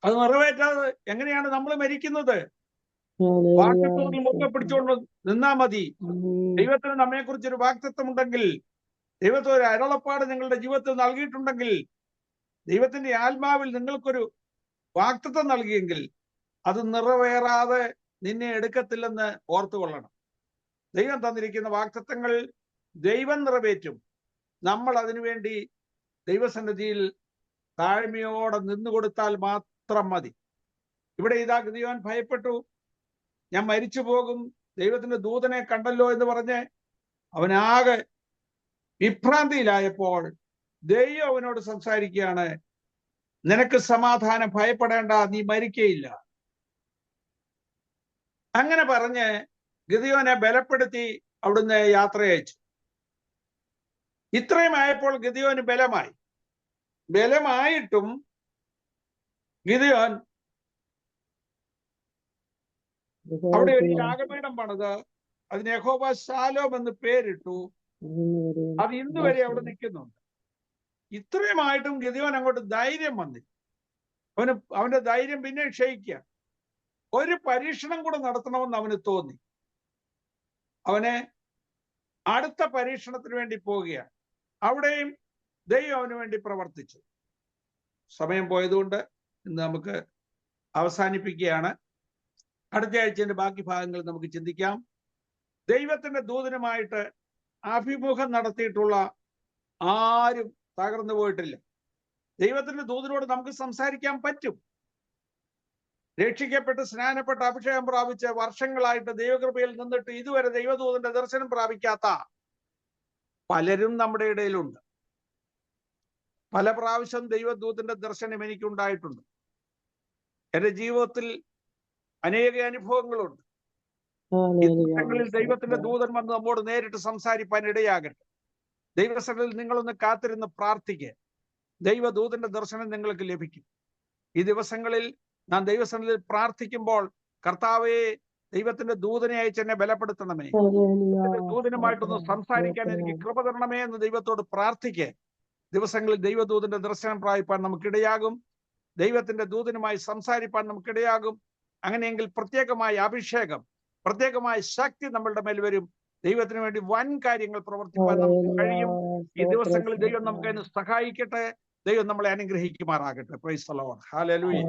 അത് നിറവേറ്റാതെ എങ്ങനെയാണ് നമ്മൾ മരിക്കുന്നത്? ഹല്ലേലൂയ. വാക്തത്വങ്ങൾ മുറുകെ പിടിച്ചുകൊണ്ട് നിന്നാ മതി. ദൈവത്തിന് നമ്മെക്കുറിച്ച് ഒരു വാക്തത്വം ഉണ്ടെങ്കിൽ, ദൈവത്തിന് ഒരു അരുളപ്പാട് നിങ്ങളുടെ ജീവിതത്തിൽ നൽകിയിട്ടുണ്ടെങ്കിൽ, ദൈവത്തിന്റെ ആത്മാവിൽ നിങ്ങൾക്കൊരു വാക്തത്വം നൽകിയെങ്കിൽ അത് നിറവേറാതെ നിന്നെ എടുക്കത്തില്ലെന്ന് ഓർത്തുകൊള്ളണം. ദൈവം തന്നിരിക്കുന്ന വാക്തത്വങ്ങൾ ദൈവം നിറവേറ്റും. നമ്മൾ അതിനുവേണ്ടി ദൈവസന്നിധിയിൽ താഴ്മയോടെ നിന്നുകൊടുത്താൽ മാത്രം മതി. ഇവിടെ ഇതാ ഗിദെയോൻ ഭയപ്പെട്ടു, ഞാൻ മരിച്ചു പോകും, ദൈവത്തിന്റെ ദൂതനെ കണ്ടല്ലോ എന്ന് പറഞ്ഞ് അവനാകെ വിഭ്രാന്തിയിലായപ്പോൾ ദൈവം അവനോട് സംസാരിക്കുകയാണ്, നിനക്ക് സമാധാനം, ഭയപ്പെടേണ്ട, നീ മരിക്കയില്ല. അങ്ങനെ പറഞ്ഞ് ഗിദെയോനെ ബലപ്പെടുത്തി അവിടുന്ന് യാത്ര അയച്ചു. ഇത്രയും ആയപ്പോൾ ഗിദെയോന് ബലമായിട്ടും ഗിദെയോൻ അവിടെ ഒരു യാഗപീഠം പണിത് അതിന് യഹോവ ശാലോം എന്ന് പേരിട്ടു. അത് ഇന്ന് വരെ അവിടെ നിൽക്കുന്നുണ്ട്. ഇത്രയുമായിട്ടും ഗിദെയോൻ അങ്ങോട്ട് ധൈര്യം വന്നില്ല. അവന്റെ ധൈര്യം പിന്നെ ക്ഷയിക്കുക. ഒരു പരീക്ഷണം കൂടെ നടത്തണമെന്ന് അവന് തോന്നി. അവന് അടുത്ത പരീക്ഷണത്തിന് വേണ്ടി പോവുകയാണ്. അവിടെയും ദൈവം അവന് വേണ്ടി പ്രവർത്തിച്ചു. സമയം പോയതുകൊണ്ട് ഇന്ന് നമുക്ക് അവസാനിപ്പിക്കുകയാണ്. അടുത്ത ആഴ്ചയുടെ ബാക്കി ഭാഗങ്ങൾ നമുക്ക് ചിന്തിക്കാം. ദൈവത്തിന്റെ ദൂതനുമായിട്ട് അഭിമുഖം നടത്തിയിട്ടുള്ള ആരും തകർന്നു പോയിട്ടില്ല. ദൈവത്തിന്റെ ദൂതനോട് നമുക്ക് സംസാരിക്കാൻ പറ്റും. രക്ഷിക്കപ്പെട്ട് സ്നാനപ്പെട്ട് അഭിഷേകം പ്രാപിച്ച് വർഷങ്ങളായിട്ട് ദൈവകൃപയിൽ നിന്നിട്ട് ഇതുവരെ ദൈവദൂതന്റെ ദർശനം പ്രാപിക്കാത്ത പലരും നമ്മുടെ ഇടയിലുണ്ട്. പല പ്രാവശ്യം ദൈവദൂതന്റെ ദർശനം എനിക്കുണ്ടായിട്ടുണ്ട്. എൻ്റെ ജീവിതത്തിൽ അനേക അനുഭവങ്ങളുണ്ട്. ഇത്തരങ്ങളിൽ ദൈവത്തിന്റെ ദൂതൻ വന്ന് നമ്മോട് നേരിട്ട് സംസാരിപ്പാൻ ഇടയാകട്ടെ. ദൈവസന്നിധിയിൽ നിങ്ങളൊന്ന് കാത്തിരുന്ന് പ്രാർത്ഥിക്കുക. ദൈവദൂതന്റെ ദർശനം നിങ്ങൾക്ക് ലഭിക്കും. ഈ ദിവസങ്ങളിൽ നാം ദൈവസന്നിധിയിൽ പ്രാർത്ഥിക്കുമ്പോൾ, കർത്താവേ, ദൈവത്തിന്റെ ദൂതനെ അയച്ച് എന്നെ ബലപ്പെടുത്തണമേ, ദൂതനുമായിട്ടൊന്ന് സംസാരിക്കാൻ എനിക്ക് കൃപ തരണമേ എന്ന് ദൈവത്തോട് പ്രാർത്ഥിക്കുക. ദിവസങ്ങളിൽ ദൈവദൂതന്റെ ദർശനം പ്രാപിപ്പാൻ നമുക്കിടയാകും. ദൈവത്തിന്റെ ദൂതനുമായി സംസാരിപ്പാൻ നമുക്കിടയാകും. അങ്ങനെയെങ്കിൽ പ്രത്യേകമായ അഭിഷേകം, പ്രത്യേകമായ ശക്തി നമ്മളുടെ മേൽ വരും. ദൈവത്തിന് വേണ്ടി വൻ കാര്യങ്ങൾ പ്രവർത്തിപ്പാൻ നമുക്ക് കഴിയും. ഈ ദിവസങ്ങളിൽ ദൈവം നമുക്ക് അതിന് സഹായിക്കട്ടെ. ദൈവം നമ്മളെ അനുഗ്രഹിക്കുമാറാകട്ടെ. Praise the Lord. ഹല്ലേലൂയ.